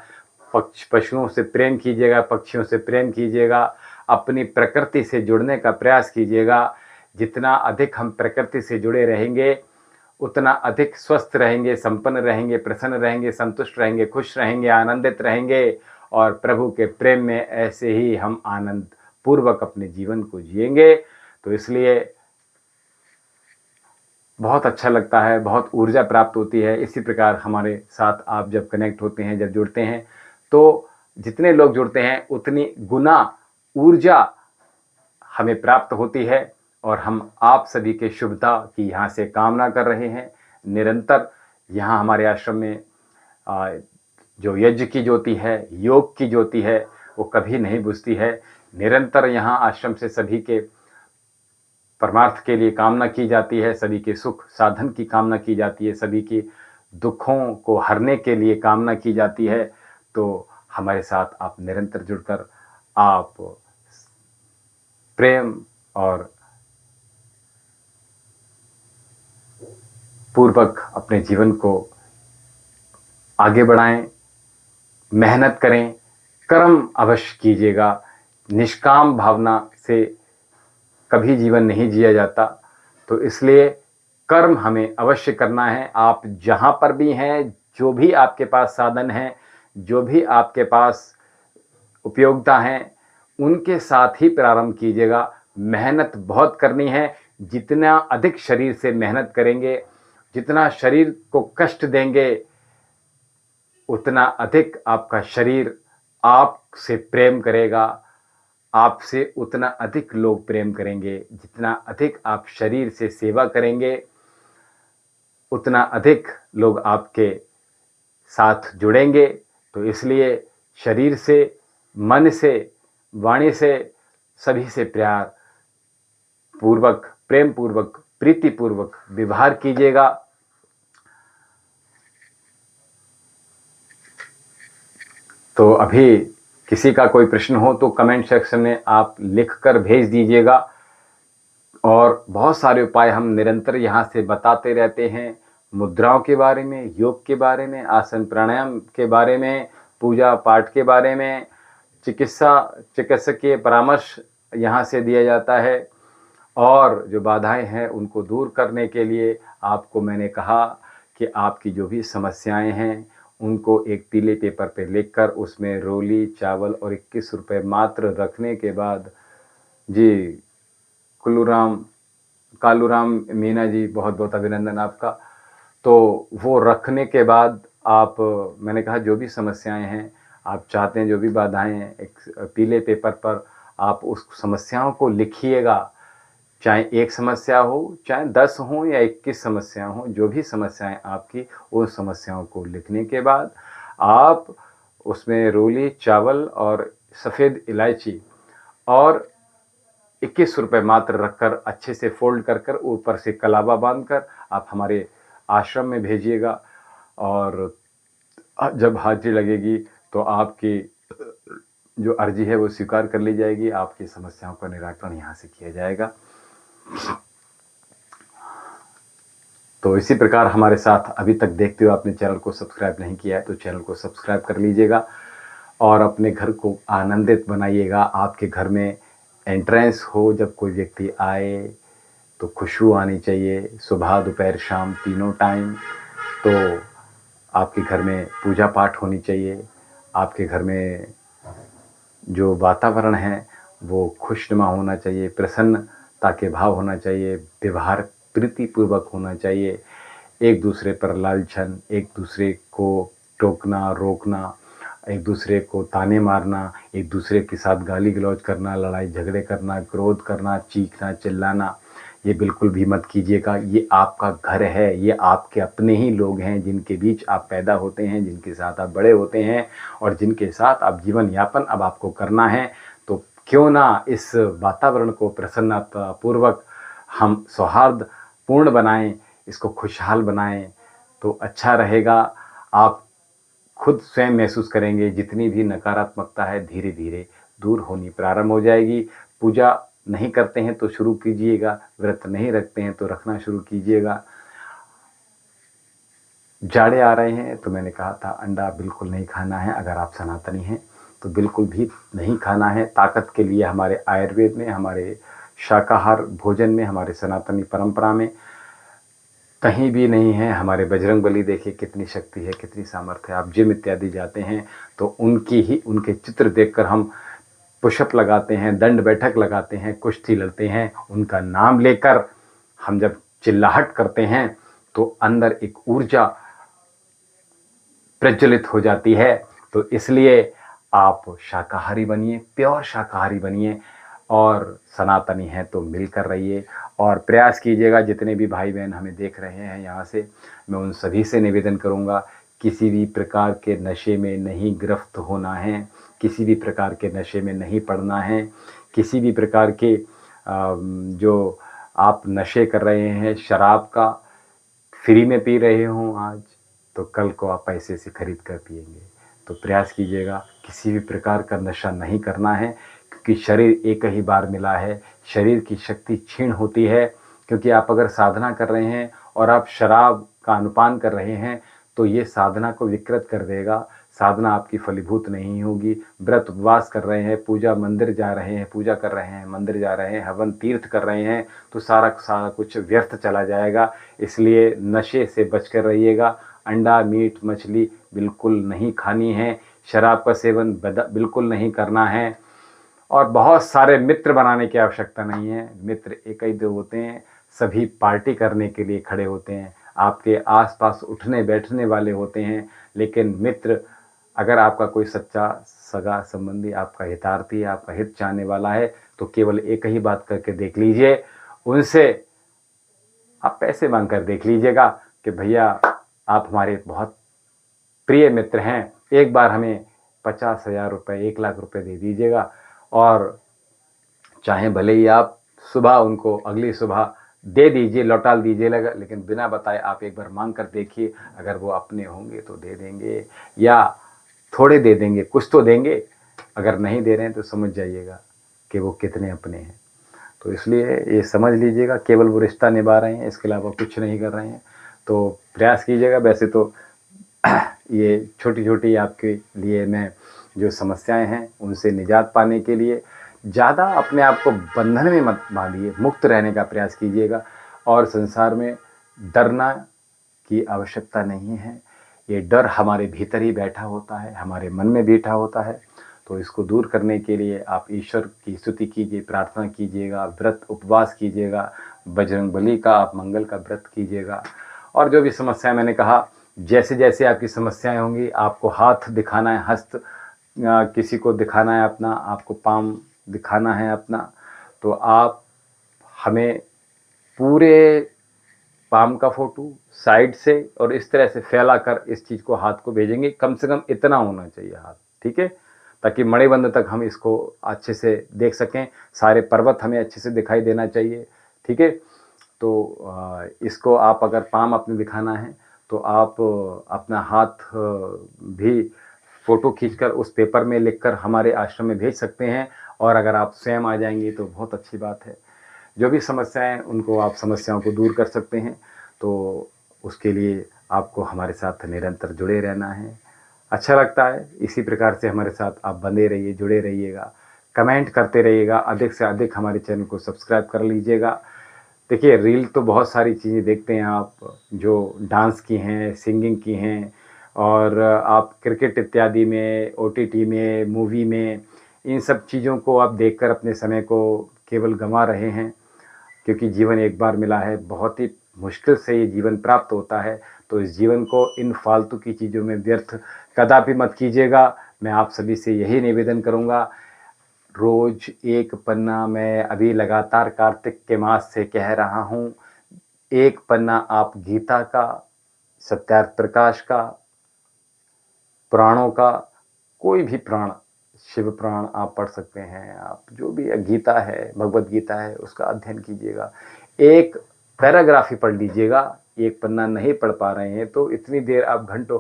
पशुओं से प्रेम कीजिएगा, पक्षियों से प्रेम कीजिएगा, अपनी प्रकृति से जुड़ने का प्रयास कीजिएगा। जितना अधिक हम प्रकृति से जुड़े रहेंगे उतना अधिक स्वस्थ रहेंगे, संपन्न रहेंगे, प्रसन्न रहेंगे, संतुष्ट रहेंगे, खुश रहेंगे, आनंदित रहेंगे, और प्रभु के प्रेम में ऐसे ही हम आनंद पूर्वक अपने जीवन को जिएंगे। तो इसलिए बहुत अच्छा लगता है, बहुत ऊर्जा प्राप्त होती है। इसी प्रकार हमारे साथ आप जब कनेक्ट होते हैं, जब जुड़ते हैं, तो जितने लोग जुड़ते हैं उतनी गुना ऊर्जा हमें प्राप्त होती है। और हम आप सभी के शुभता की यहाँ से कामना कर रहे हैं। निरंतर यहाँ हमारे आश्रम में जो यज्ञ की ज्योति है, योग की ज्योति है, वो कभी नहीं बुझती है। निरंतर यहाँ आश्रम से सभी के परमार्थ के लिए कामना की जाती है, सभी के सुख साधन की कामना की जाती है, सभी की दुखों को हरने के लिए कामना की जाती है। तो हमारे साथ आप निरंतर जुड़कर आप प्रेम और पूर्वक अपने जीवन को आगे बढ़ाएं, मेहनत करें, कर्म अवश्य कीजिएगा। निष्काम भावना से कभी जीवन नहीं जिया जाता, तो इसलिए कर्म हमें अवश्य करना है। आप जहाँ पर भी हैं, जो भी आपके पास साधन हैं, जो भी आपके पास उपयोगिता हैं, उनके साथ ही प्रारंभ कीजिएगा। मेहनत बहुत करनी है। जितना अधिक शरीर से मेहनत करेंगे, जितना शरीर को कष्ट देंगे, उतना अधिक आपका शरीर आपसे प्रेम करेगा, आपसे उतना अधिक लोग प्रेम करेंगे। जितना अधिक आप शरीर से सेवा करेंगे, उतना अधिक लोग आपके साथ जुड़ेंगे। तो इसलिए शरीर से, मन से, वाणी से, सभी से प्यार पूर्वक, प्रेम पूर्वक, प्रीति पूर्वक व्यवहार कीजिएगा। तो अभी किसी का कोई प्रश्न हो तो कमेंट सेक्शन में आप लिखकर भेज दीजिएगा। और बहुत सारे उपाय हम निरंतर यहाँ से बताते रहते हैं, मुद्राओं के बारे में, योग के बारे में, आसन प्राणायाम के बारे में, पूजा पाठ के बारे में, चिकित्सकीय परामर्श यहाँ से दिया जाता है। और जो बाधाएं हैं उनको दूर करने के लिए आपको मैंने कहा कि आपकी जो भी समस्याएं हैं उनको एक पीले पेपर पे लिखकर उसमें रोली, चावल और 21 रुपये मात्र रखने के बाद, जी कालूराम मीना जी, बहुत बहुत अभिनंदन आपका। तो वो रखने के बाद आप, मैंने कहा जो भी समस्याएं हैं, आप चाहते हैं जो भी बाधाएं हैं, एक पीले पेपर पर आप उस समस्याओं को लिखिएगा। चाहे एक समस्या हो, चाहे 10 हो या 21 समस्या हो, जो भी समस्याएं आपकी, उन समस्याओं को लिखने के बाद आप उसमें रोली, चावल और सफ़ेद इलायची और 21 रुपये मात्र रखकर अच्छे से फोल्ड कर कर ऊपर से कलावा बांधकर आप हमारे आश्रम में भेजिएगा। और जब हाजिरी लगेगी तो आपकी जो अर्जी है वो स्वीकार कर ली जाएगी, आपकी समस्याओं का निराकरण यहाँ से किया जाएगा। तो इसी प्रकार हमारे साथ अभी तक देखते हुए आपने चैनल को सब्सक्राइब नहीं किया है तो चैनल को सब्सक्राइब कर लीजिएगा और अपने घर को आनंदित बनाइएगा। आपके घर में एंट्रेंस हो, जब कोई व्यक्ति आए तो खुशबू आनी चाहिए, सुबह दोपहर शाम तीनों टाइम। तो आपके घर में पूजा पाठ होनी चाहिए, आपके घर में जो वातावरण है वो खुशनुमा होना चाहिए, प्रसन्नता के भाव होना चाहिए, व्यवहार प्रीतिपूर्वक होना चाहिए। एक दूसरे पर लालछन, एक दूसरे को टोकना, रोकना, एक दूसरे को ताने मारना, एक दूसरे के साथ गाली गलौज करना, लड़ाई झगड़े करना, क्रोध करना, चीखना, चिल्लाना, ये बिल्कुल भी मत कीजिएगा। ये आपका घर है, ये आपके अपने ही लोग हैं जिनके बीच आप पैदा होते हैं, जिनके साथ आप बड़े होते हैं और जिनके साथ आप जीवन यापन अब आपको करना है। तो क्यों ना इस वातावरण को प्रसन्नतापूर्वक हम सौहार्दपूर्ण बनाएं, इसको खुशहाल बनाएं तो अच्छा रहेगा। आप खुद स्वयं महसूस करेंगे जितनी भी नकारात्मकता है धीरे धीरे दूर होनी प्रारंभ हो जाएगी। पूजा नहीं करते हैं तो शुरू कीजिएगा, व्रत नहीं रखते हैं तो रखना शुरू कीजिएगा। जाड़े आ रहे हैं तो मैंने कहा था अंडा बिल्कुल नहीं खाना है, अगर आप सनातनी हैं तो बिल्कुल भी नहीं खाना है। ताकत के लिए हमारे आयुर्वेद में, हमारे शाकाहार भोजन में, हमारे सनातनी परंपरा में कहीं भी नहीं है। हमारे बजरंगबली देखिए कितनी शक्ति है, कितनी सामर्थ्य है। आप जिम इत्यादि जाते हैं तो उनके चित्र देखकर हम पुशअप लगाते हैं, दंड बैठक लगाते हैं, कुश्ती लड़ते हैं। उनका नाम लेकर हम जब चिल्लाहट करते हैं तो अंदर एक ऊर्जा प्रज्वलित हो जाती है। तो इसलिए आप शाकाहारी बनिए, प्योर शाकाहारी बनिए और सनातनी हैं तो मिलकर रहिए और प्रयास कीजिएगा। जितने भी भाई बहन हमें देख रहे हैं यहाँ से, मैं उन सभी से निवेदन करूँगा, किसी भी प्रकार के नशे में नहीं गिरफ्त होना है, किसी भी प्रकार के नशे में नहीं पड़ना है। किसी भी प्रकार के जो आप नशे कर रहे हैं, शराब का फ्री में पी रहे हों आज, तो कल को आप पैसे से खरीद कर पिएंगे। तो प्रयास कीजिएगा किसी भी प्रकार का नशा नहीं करना है, क्योंकि शरीर एक ही बार मिला है, शरीर की शक्ति क्षीण होती है। क्योंकि आप अगर साधना कर रहे हैं और आप शराब का अनुपान कर रहे हैं तो ये साधना को विकृत कर देगा, साधना आपकी फलीभूत नहीं होगी। व्रत उपवास कर रहे हैं, पूजा मंदिर जा रहे हैं, पूजा कर रहे हैं, मंदिर जा रहे हैं, हवन तीर्थ कर रहे हैं, तो सारा कुछ व्यर्थ चला जाएगा। इसलिए नशे से बचकर रहिएगा। अंडा, मीट, मछली बिल्कुल नहीं खानी है, शराब का सेवन बिल्कुल नहीं करना है और बहुत सारे मित्र बनाने की आवश्यकता नहीं है। मित्र एक ही दो होते हैं, सभी पार्टी करने के लिए खड़े होते हैं, आपके आसपास उठने बैठने वाले होते हैं। लेकिन मित्र, अगर आपका कोई सच्चा सगा संबंधी, आपका हितार्थी, आपका हित चाहने वाला है, तो केवल एक ही बात करके देख लीजिए, उनसे आप पैसे मांग कर देख लीजिएगा कि भैया आप हमारे बहुत प्रिय मित्र हैं, एक बार हमें 50,000 रुपये, 1 लाख रुपये दे दीजिएगा। और चाहे भले ही आप सुबह उनको अगली सुबह दे दीजिए, लौटा दीजिएगा, लेकिन बिना बताए आप एक बार मांग कर देखिए। अगर वो अपने होंगे तो दे देंगे, या थोड़े दे देंगे, कुछ तो देंगे। अगर नहीं दे रहे हैं तो समझ जाइएगा कि वो कितने अपने हैं। तो इसलिए ये समझ लीजिएगा, केवल वो रिश्ता निभा रहे हैं, इसके अलावा कुछ नहीं कर रहे हैं। तो प्रयास कीजिएगा। वैसे तो ये छोटी छोटी आपके लिए मैं जो समस्याएं हैं, उनसे निजात पाने के लिए ज़्यादा अपने आप को बंधन में मत बांधिए, मुक्त रहने का प्रयास कीजिएगा। और संसार में डरना की आवश्यकता नहीं है। ये डर हमारे भीतर ही बैठा होता है, हमारे मन में बैठा होता है। तो इसको दूर करने के लिए आप ईश्वर की स्तुति कीजिए, प्रार्थना कीजिएगा, व्रत उपवास कीजिएगा, बजरंगबली का आप मंगल का व्रत कीजिएगा। और जो भी समस्याएं मैंने कहा, जैसे जैसे आपकी समस्याएं होंगी, आपको हाथ दिखाना है, हस्त किसी को दिखाना है अपना, आपको पाम दिखाना है अपना, तो आप हमें पूरे पाम का फोटो साइड से और इस तरह से फैला कर इस चीज़ को, हाथ को भेजेंगे। कम से कम इतना होना चाहिए हाथ, ठीक है, ताकि मणिबंध तक हम इसको अच्छे से देख सकें। सारे पर्वत हमें अच्छे से दिखाई देना चाहिए, ठीक है। तो इसको आप अगर पाम अपने दिखाना है तो आप अपना हाथ भी फ़ोटो खींचकर उस पेपर में लिखकर हमारे आश्रम में भेज सकते हैं। और अगर आप स्वयं आ जाएंगे तो बहुत अच्छी बात है। जो भी समस्याएं, उनको आप समस्याओं को दूर कर सकते हैं। तो उसके लिए आपको हमारे साथ निरंतर जुड़े रहना है। अच्छा लगता है, इसी प्रकार से हमारे साथ आप बने रहिए, जुड़े रहिएगा, कमेंट करते रहिएगा, अधिक से अधिक हमारे चैनल को सब्सक्राइब कर लीजिएगा। देखिए, रील तो बहुत सारी चीज़ें देखते हैं आप, जो डांस की हैं, सिंगिंग की हैं, और आप क्रिकेट इत्यादि में, ओटीटी में, मूवी में, इन सब चीज़ों को आप देखकर अपने समय को केवल गंवा रहे हैं। क्योंकि जीवन एक बार मिला है, बहुत ही मुश्किल से ये जीवन प्राप्त होता है। तो इस जीवन को इन फालतू की चीज़ों में व्यर्थ कदापि मत कीजिएगा। मैं आप सभी से यही निवेदन करूँगा। रोज एक पन्ना, मैं अभी लगातार कार्तिक के मास से कह रहा हूँ, एक पन्ना आप गीता का, सत्यार्थ प्रकाश का, पुराणों का, कोई भी पुराण, शिव पुराण आप पढ़ सकते हैं। आप जो भी गीता है, भगवत गीता है, उसका अध्ययन कीजिएगा। एक पैराग्राफ ही पढ़ लीजिएगा। एक पन्ना नहीं पढ़ पा रहे हैं तो इतनी देर आप घंटों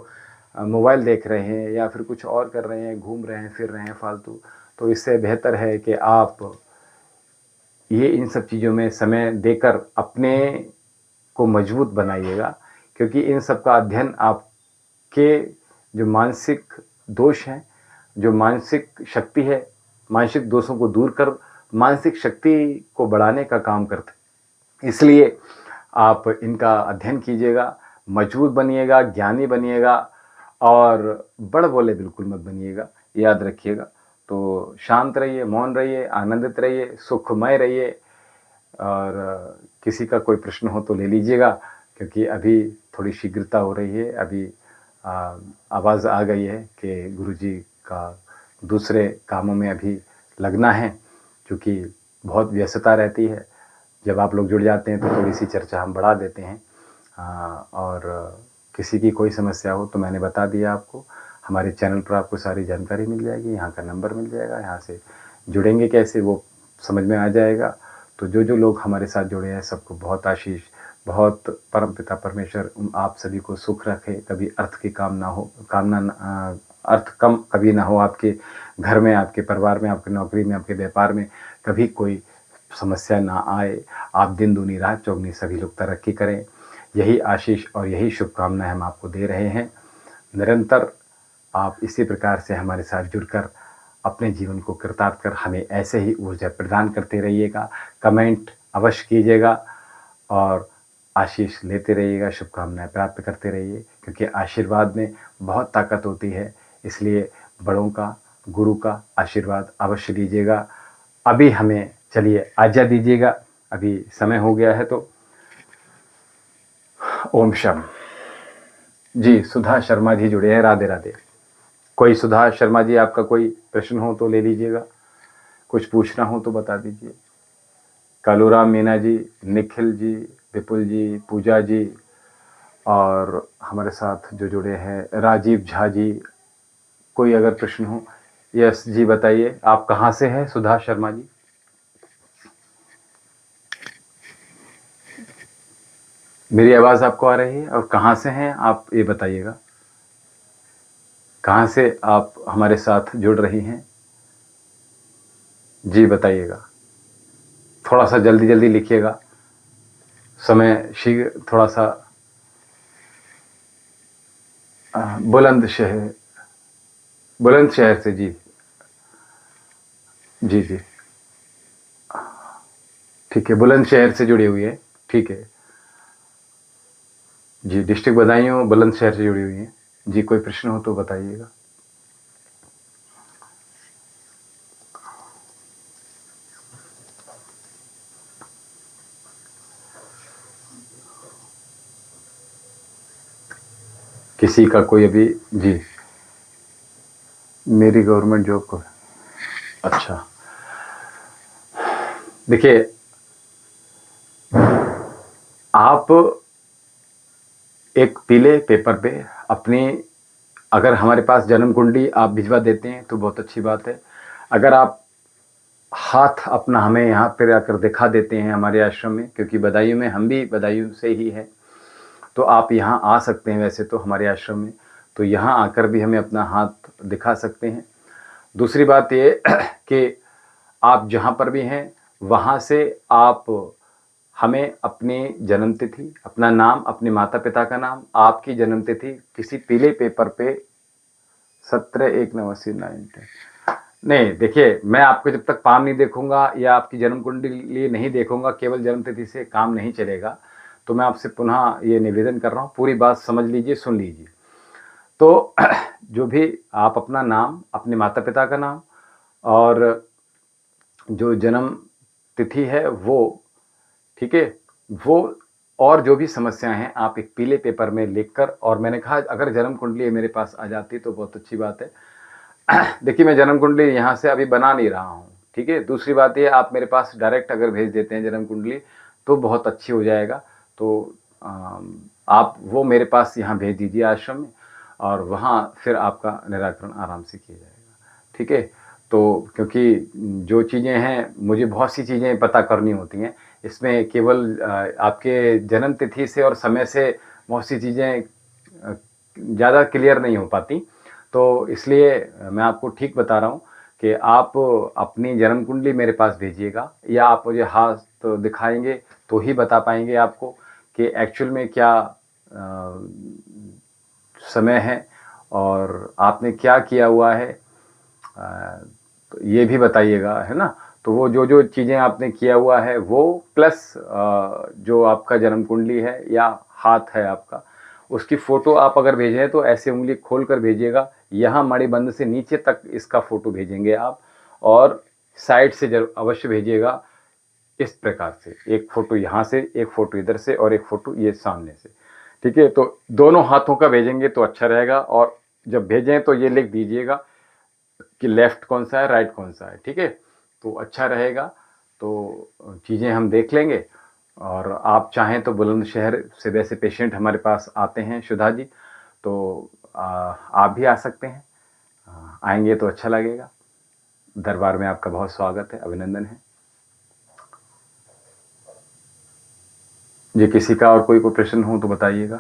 मोबाइल देख रहे हैं या फिर कुछ और कर रहे हैं, घूम रहे हैं, फिर रहे हैं फालतू, तो इससे बेहतर है कि आप ये इन सब चीज़ों में समय देकर अपने को मजबूत बनाइएगा। क्योंकि इन सब का अध्ययन आपके जो मानसिक दोष हैं, जो मानसिक शक्ति है, मानसिक दोषों को दूर कर मानसिक शक्ति को बढ़ाने का काम करते। इसलिए आप इनका अध्ययन कीजिएगा, मजबूत बनिएगा, ज्ञानी बनिएगा, और बड़ बोले बिल्कुल मत बनिएगा, याद रखिएगा। तो शांत रहिए, मौन रहिए, आनंदित रहिए, सुखमय रहिए। और किसी का कोई प्रश्न हो तो ले लीजिएगा, क्योंकि अभी थोड़ी शीघ्रता हो रही है। अभी आवाज़ आ गई है कि गुरुजी का दूसरे कामों में अभी लगना है, क्योंकि बहुत व्यस्तता रहती है। जब आप लोग जुड़ जाते हैं तो थोड़ी सी चर्चा हम बढ़ा देते हैं। और किसी की कोई समस्या हो तो मैंने बता दिया आपको, हमारे चैनल पर आपको सारी जानकारी मिल जाएगी, यहाँ का नंबर मिल जाएगा, यहाँ से जुड़ेंगे कैसे वो समझ में आ जाएगा। तो जो जो लोग हमारे साथ जुड़े हैं, सबको बहुत आशीष, बहुत परमपिता परमेश्वर आप सभी को सुख रखे। कभी अर्थ की अर्थ कम कभी ना हो आपके घर में, आपके परिवार में, आपकी नौकरी में, आपके व्यापार में कभी कोई समस्या ना आए। आप दिन दूनी रात चौगनी सभी लोग तरक्की करें, यही आशीष और यही शुभकामनाएं हम आपको दे रहे हैं। निरंतर आप इसी प्रकार से हमारे साथ जुड़कर अपने जीवन को कृतार्थ कर हमें ऐसे ही ऊर्जा प्रदान करते रहिएगा। कमेंट अवश्य कीजिएगा और आशीष लेते रहिएगा, शुभकामनाएं प्राप्त करते रहिए, क्योंकि आशीर्वाद में बहुत ताकत होती है। इसलिए बड़ों का, गुरु का आशीर्वाद अवश्य लीजिएगा। अभी हमें चलिए आज्ञा दीजिएगा, अभी समय हो गया है तो। ओम शम। जी सुधा शर्मा जी जुड़े हैं, राधे राधे। कोई सुधा शर्मा जी आपका कोई प्रश्न हो तो ले लीजिएगा, कुछ पूछना हो तो बता दीजिए। कालूराम मीना जी, निखिल जी, विपुल जी, पूजा जी, और हमारे साथ जो जुड़े हैं राजीव झा जी, कोई अगर प्रश्न हो। यस जी बताइए, आप कहाँ से हैं सुधा शर्मा जी? मेरी आवाज़ आपको आ रही है? और कहाँ से हैं आप ये बताइएगा, कहाँ से आप हमारे साथ जुड़ रही हैं? जी बताइएगा, थोड़ा सा जल्दी जल्दी लिखिएगा, समय शीघ्र थोड़ा सा। बुलंदशहर, बुलंदशहर से जी। जी जी ठीक है, बुलंदशहर से जुड़ी हुई है, ठीक है जी। डिस्ट्रिक्ट बदायूं बुलंदशहर से जुड़ी हुई है जी। कोई प्रश्न हो तो बताइएगा। किसी का कोई अभी? जी, मेरी गवर्नमेंट जॉब को, अच्छा देखिए, आप एक पीले पेपर पे अपनी, अगर हमारे पास जन्म कुंडली आप भिजवा देते हैं तो बहुत अच्छी बात है। अगर आप हाथ अपना हमें यहाँ पर आकर दिखा देते हैं हमारे आश्रम में, क्योंकि बदायूं में, हम भी बदायूं से ही हैं, तो आप यहाँ आ सकते हैं वैसे तो हमारे आश्रम में, तो यहाँ आकर भी हमें अपना हाथ दिखा सकते हैं। दूसरी बात ये कि आप जहाँ पर भी हैं वहाँ से आप हमें अपनी जन्म तिथि, अपना नाम, अपने माता पिता का नाम, आपकी जन्म तिथि किसी पीले पेपर पे 17/1/89। नहीं देखिए, मैं आपको जब तक पाम नहीं देखूंगा या आपकी जन्म कुंडली नहीं देखूंगा, केवल जन्म तिथि से काम नहीं चलेगा। तो मैं आपसे पुनः ये निवेदन कर रहा हूँ, पूरी बात समझ लीजिए, सुन लीजिए। तो जो भी आप अपना नाम, अपने माता पिता का नाम और जो जन्म तिथि है वो, ठीक है, वो, और जो भी समस्याएं हैं आप एक पीले पेपर में लिखकर, और मैंने कहा अगर जन्म कुंडली मेरे पास आ जाती तो बहुत अच्छी बात है। देखिए मैं जन्म कुंडली यहाँ से अभी बना नहीं रहा हूँ, ठीक है। दूसरी बात ये, आप मेरे पास डायरेक्ट अगर भेज देते हैं जन्म कुंडली तो बहुत अच्छी हो जाएगा। तो आप वो मेरे पास यहाँ भेज दीजिए आश्रम में, और वहाँ फिर आपका निराकरण आराम से किया जाएगा, ठीक है। तो क्योंकि जो चीज़ें हैं, मुझे बहुत सी चीज़ें पता करनी होती हैं, इसमें केवल आपके जन्म तिथि से और समय से बहुत सी चीज़ें ज़्यादा क्लियर नहीं हो पाती। तो इसलिए मैं आपको ठीक बता रहा हूँ कि आप अपनी जन्म कुंडली मेरे पास भेजिएगा, या आप मुझे हाथ तो दिखाएंगे तो ही बता पाएंगे आपको कि एक्चुअल में क्या समय है और आपने क्या किया हुआ है, तो ये भी बताइएगा, है ना। तो वो जो जो चीज़ें आपने किया हुआ है वो प्लस जो आपका जन्म कुंडली है या हाथ है आपका, उसकी फ़ोटो आप अगर भेजें तो ऐसे उंगली खोल कर भेजिएगा, यहाँ मणिबंध से नीचे तक इसका फ़ोटो भेजेंगे आप, और साइड से जरूर अवश्य भेजिएगा। इस प्रकार से एक फ़ोटो यहाँ से, एक फ़ोटो इधर से, और एक फ़ोटो ये सामने से, ठीक है। तो दोनों हाथों का भेजेंगे तो अच्छा रहेगा, और जब भेजें तो ये लिख दीजिएगा कि लेफ़्ट कौन सा है, राइट कौन सा है, ठीक है, तो अच्छा रहेगा। तो चीज़ें हम देख लेंगे। और आप चाहें तो बुलंदशहर से वैसे पेशेंट हमारे पास आते हैं सुधा जी, तो आप भी आ सकते हैं। आएंगे तो अच्छा लगेगा। दरबार में आपका बहुत स्वागत है, अभिनंदन है जी। किसी का और कोई प्रश्न हो तो बताइएगा,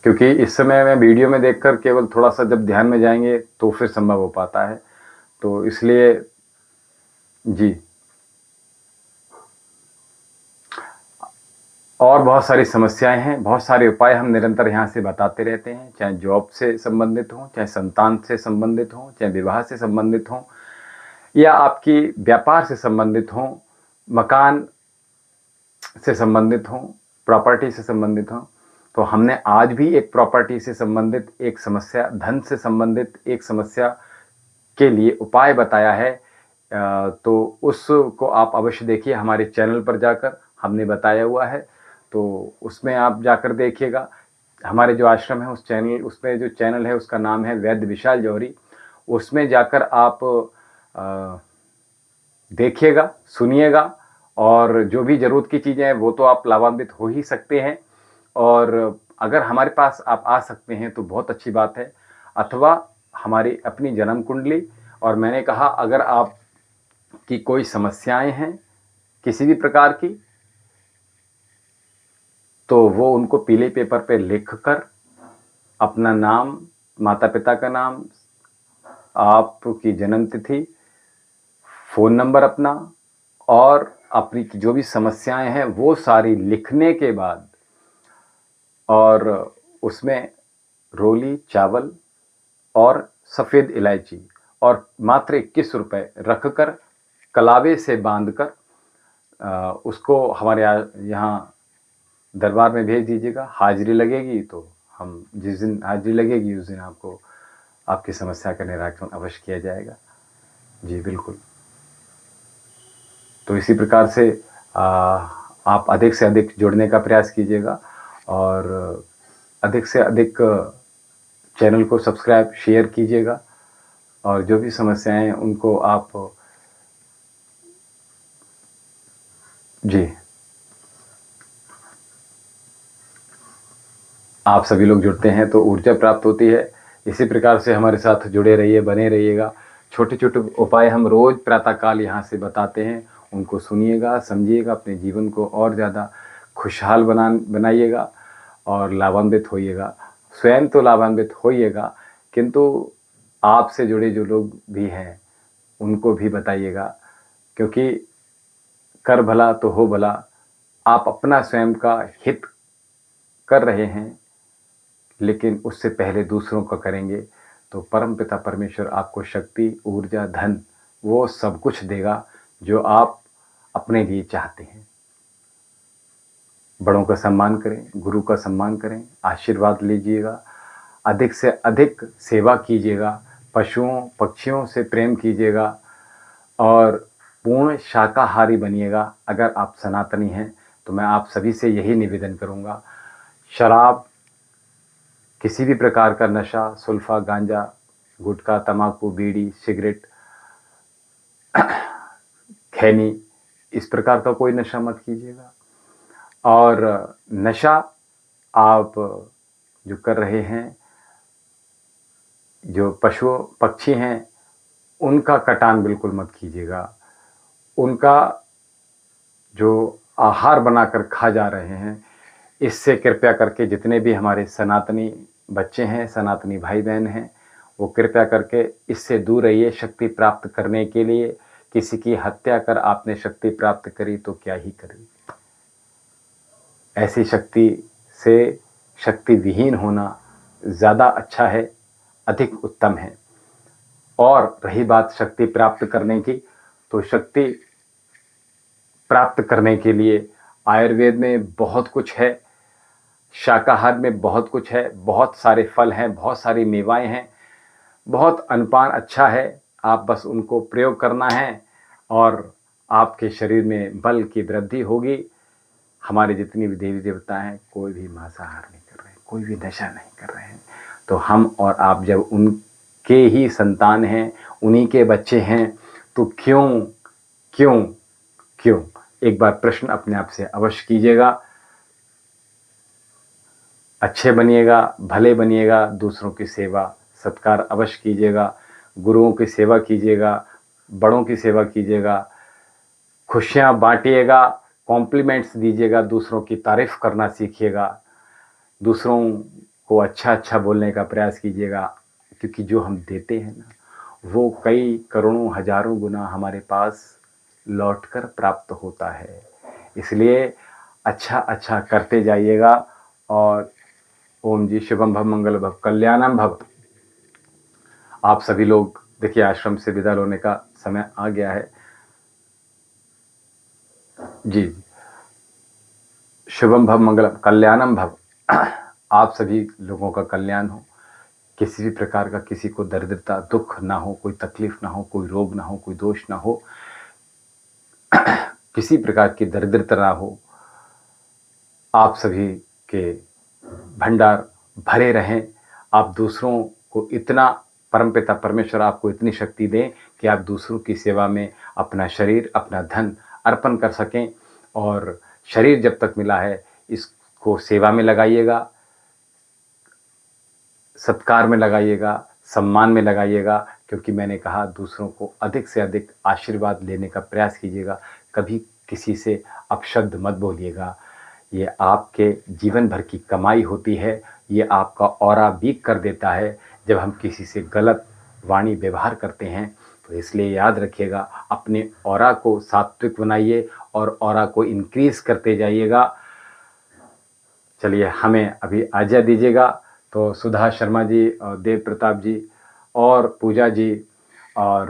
क्योंकि इस समय मैं वीडियो में देखकर केवल थोड़ा सा जब ध्यान में जाएंगे तो फिर संभव हो पाता है, तो इसलिए जी। और बहुत सारी समस्याएं हैं, बहुत सारे उपाय हम निरंतर यहाँ से बताते रहते हैं, चाहे जॉब से संबंधित हो, चाहे संतान से संबंधित हो, चाहे विवाह से संबंधित हो, या आपकी व्यापार से संबंधित हो, मकान से संबंधित हो, प्रॉपर्टी से संबंधित हो। तो हमने आज भी एक प्रॉपर्टी से संबंधित एक समस्या, धन से संबंधित एक समस्या के लिए उपाय बताया है, तो उसको आप अवश्य देखिए। हमारे चैनल पर जाकर हमने बताया हुआ है, तो उसमें आप जाकर देखिएगा। हमारे जो आश्रम है उस चैनल, उसमें जो चैनल है उसका नाम है वैद्य विशाल जौहरी। उसमें जाकर आप देखिएगा, सुनिएगा, और जो भी ज़रूरत की चीज़ें हैं वो तो आप लाभान्वित हो ही सकते हैं। और अगर हमारे पास आप आ सकते हैं तो बहुत अच्छी बात है, अथवा हमारी अपनी जन्म कुंडली, और मैंने कहा अगर आप की कोई समस्याएं हैं किसी भी प्रकार की, तो वो उनको पीले पेपर पे लिख कर अपना नाम, माता पिता का नाम, आपकी जन्म तिथि, फ़ोन नंबर अपना, और अपनी जो भी समस्याएं हैं वो सारी लिखने के बाद, और उसमें रोली चावल और सफ़ेद इलायची और मात्र 21 रुपये रख कर कलावे से बांध कर उसको हमारे यहाँ दरबार में भेज दीजिएगा। हाजिरी लगेगी तो हम जिस दिन हाजिरी लगेगी उस दिन आपको आपकी समस्या का निराकरण अवश्य किया जाएगा। जी बिल्कुल। तो इसी प्रकार से आप अधिक से अधिक जुड़ने का प्रयास कीजिएगा, और अधिक से अधिक चैनल को सब्सक्राइब शेयर कीजिएगा, और जो भी समस्याएं हैं उनको आप जी आप सभी लोग जुड़ते हैं तो ऊर्जा प्राप्त होती है। इसी प्रकार से हमारे साथ जुड़े रहिए, बने रहिएगा। छोटे छोटे उपाय हम रोज़ प्रातःकाल यहाँ से बताते हैं, उनको सुनिएगा, समझिएगा, अपने जीवन को और ज़्यादा खुशहाल बनाइएगा और लाभान्वित होइएगा। स्वयं तो लाभान्वित होइएगा, किंतु आपसे जुड़े जो लोग भी हैं उनको भी बताइएगा, क्योंकि कर भला तो हो भला। आप अपना स्वयं का हित कर रहे हैं, लेकिन उससे पहले दूसरों का करेंगे तो परमपिता परमेश्वर आपको शक्ति, ऊर्जा, धन, वो सब कुछ देगा जो आप अपने लिए चाहते हैं। बड़ों का सम्मान करें, गुरु का सम्मान करें, आशीर्वाद लीजिएगा, अधिक से अधिक सेवा कीजिएगा, पशुओं पक्षियों से प्रेम कीजिएगा, और पूर्ण शाकाहारी बनिएगा। अगर आप सनातनी हैं तो मैं आप सभी से यही निवेदन करूँगा, शराब, किसी भी प्रकार का नशा, सुल्फा, गांजा, गुटखा, तम्बाकू, बीड़ी, सिगरेट, खैनी, इस प्रकार का कोई नशा मत कीजिएगा। और नशा आप जो कर रहे हैं, जो पशु पक्षी हैं उनका कटान बिल्कुल मत कीजिएगा। उनका जो आहार बनाकर खा जा रहे हैं, इससे कृपया करके जितने भी हमारे सनातनी बच्चे हैं, सनातनी भाई बहन हैं, वो कृपया करके इससे दूर रहिए। शक्ति प्राप्त करने के लिए किसी की हत्या कर आपने शक्ति प्राप्त करी तो क्या ही करी। ऐसी शक्ति से शक्ति विहीन होना ज़्यादा अच्छा है, अधिक उत्तम है। और रही बात शक्ति प्राप्त करने की, तो शक्ति प्राप्त करने के लिए आयुर्वेद में बहुत कुछ है, शाकाहार में बहुत कुछ है, बहुत सारे फल हैं, बहुत सारी मेवाएं हैं, बहुत अनपान अच्छा है। आप बस उनको प्रयोग करना है और आपके शरीर में बल की वृद्धि होगी। हमारे जितनी भी देवी देवता हैं कोई भी मांसाहार नहीं कर रहे हैं, कोई भी नशा नहीं कर रहे हैं। तो हम और आप जब उनके ही संतान हैं, उन्हीं के बच्चे हैं, तो क्यों क्यों क्यों एक बार प्रश्न अपने आप से अवश्य कीजिएगा। अच्छे बनिएगा, भले बनिएगा, दूसरों की सेवा सत्कार अवश्य कीजिएगा, गुरुओं की सेवा कीजिएगा, बड़ों की सेवा कीजिएगा, खुशियाँ बांटिएगा, कॉम्प्लीमेंट्स दीजिएगा, दूसरों की तारीफ़ करना सीखिएगा, दूसरों को अच्छा अच्छा बोलने का प्रयास कीजिएगा, क्योंकि जो हम देते हैं ना वो कई करोड़ों हजारों गुना हमारे पास लौटकर प्राप्त होता है। इसलिए अच्छा अच्छा करते जाइएगा। और ओम जी शुभम भव, मंगल भव, कल्याणम भव। आप सभी लोग देखिए आश्रम से विदा लेने का समय आ गया है। जी शुभम भव, मंगलम, कल्याणम भव। आप सभी लोगों का कल्याण हो, किसी भी प्रकार का किसी को दरिद्रता, दुख ना हो, कोई तकलीफ ना हो, कोई रोग ना हो, कोई दोष ना हो, किसी प्रकार की दरिद्रता ना हो। आप सभी के भंडार भरे रहें। आप दूसरों को इतना, परमपिता परमेश्वर आपको इतनी शक्ति दें कि आप दूसरों की सेवा में अपना शरीर, अपना धन अर्पण कर सकें। और शरीर जब तक मिला है, इसको सेवा में लगाइएगा, सत्कार में लगाइएगा, सम्मान में लगाइएगा, क्योंकि मैंने कहा दूसरों को अधिक से अधिक आशीर्वाद लेने का प्रयास कीजिएगा। कभी किसी से अपशब्द मत बोलिएगा। ये आपके जीवन भर की कमाई होती है। ये आपका ऑरा वीक कर देता है जब हम किसी से गलत वाणी व्यवहार करते हैं। तो इसलिए याद रखिएगा, अपने ऑरा को सात्विक बनाइए और ऑरा को इंक्रीज करते जाइएगा। चलिए, हमें अभी आज्ञा दीजिएगा। तो सुधा शर्मा जी और देव प्रताप जी और पूजा जी और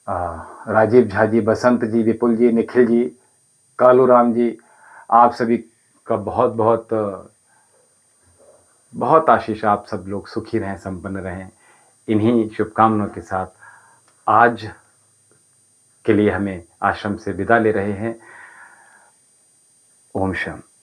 राजीव झा जी, बसंत जी, विपुल जी, निखिल जी, कालू राम जी, आप सभी का बहुत बहुत बहुत आशीष। आप सब लोग सुखी रहें, संपन्न रहें। इन्हीं शुभकामनाओं के साथ आज के लिए हमें आश्रम से विदा ले रहे हैं। ओम शांति।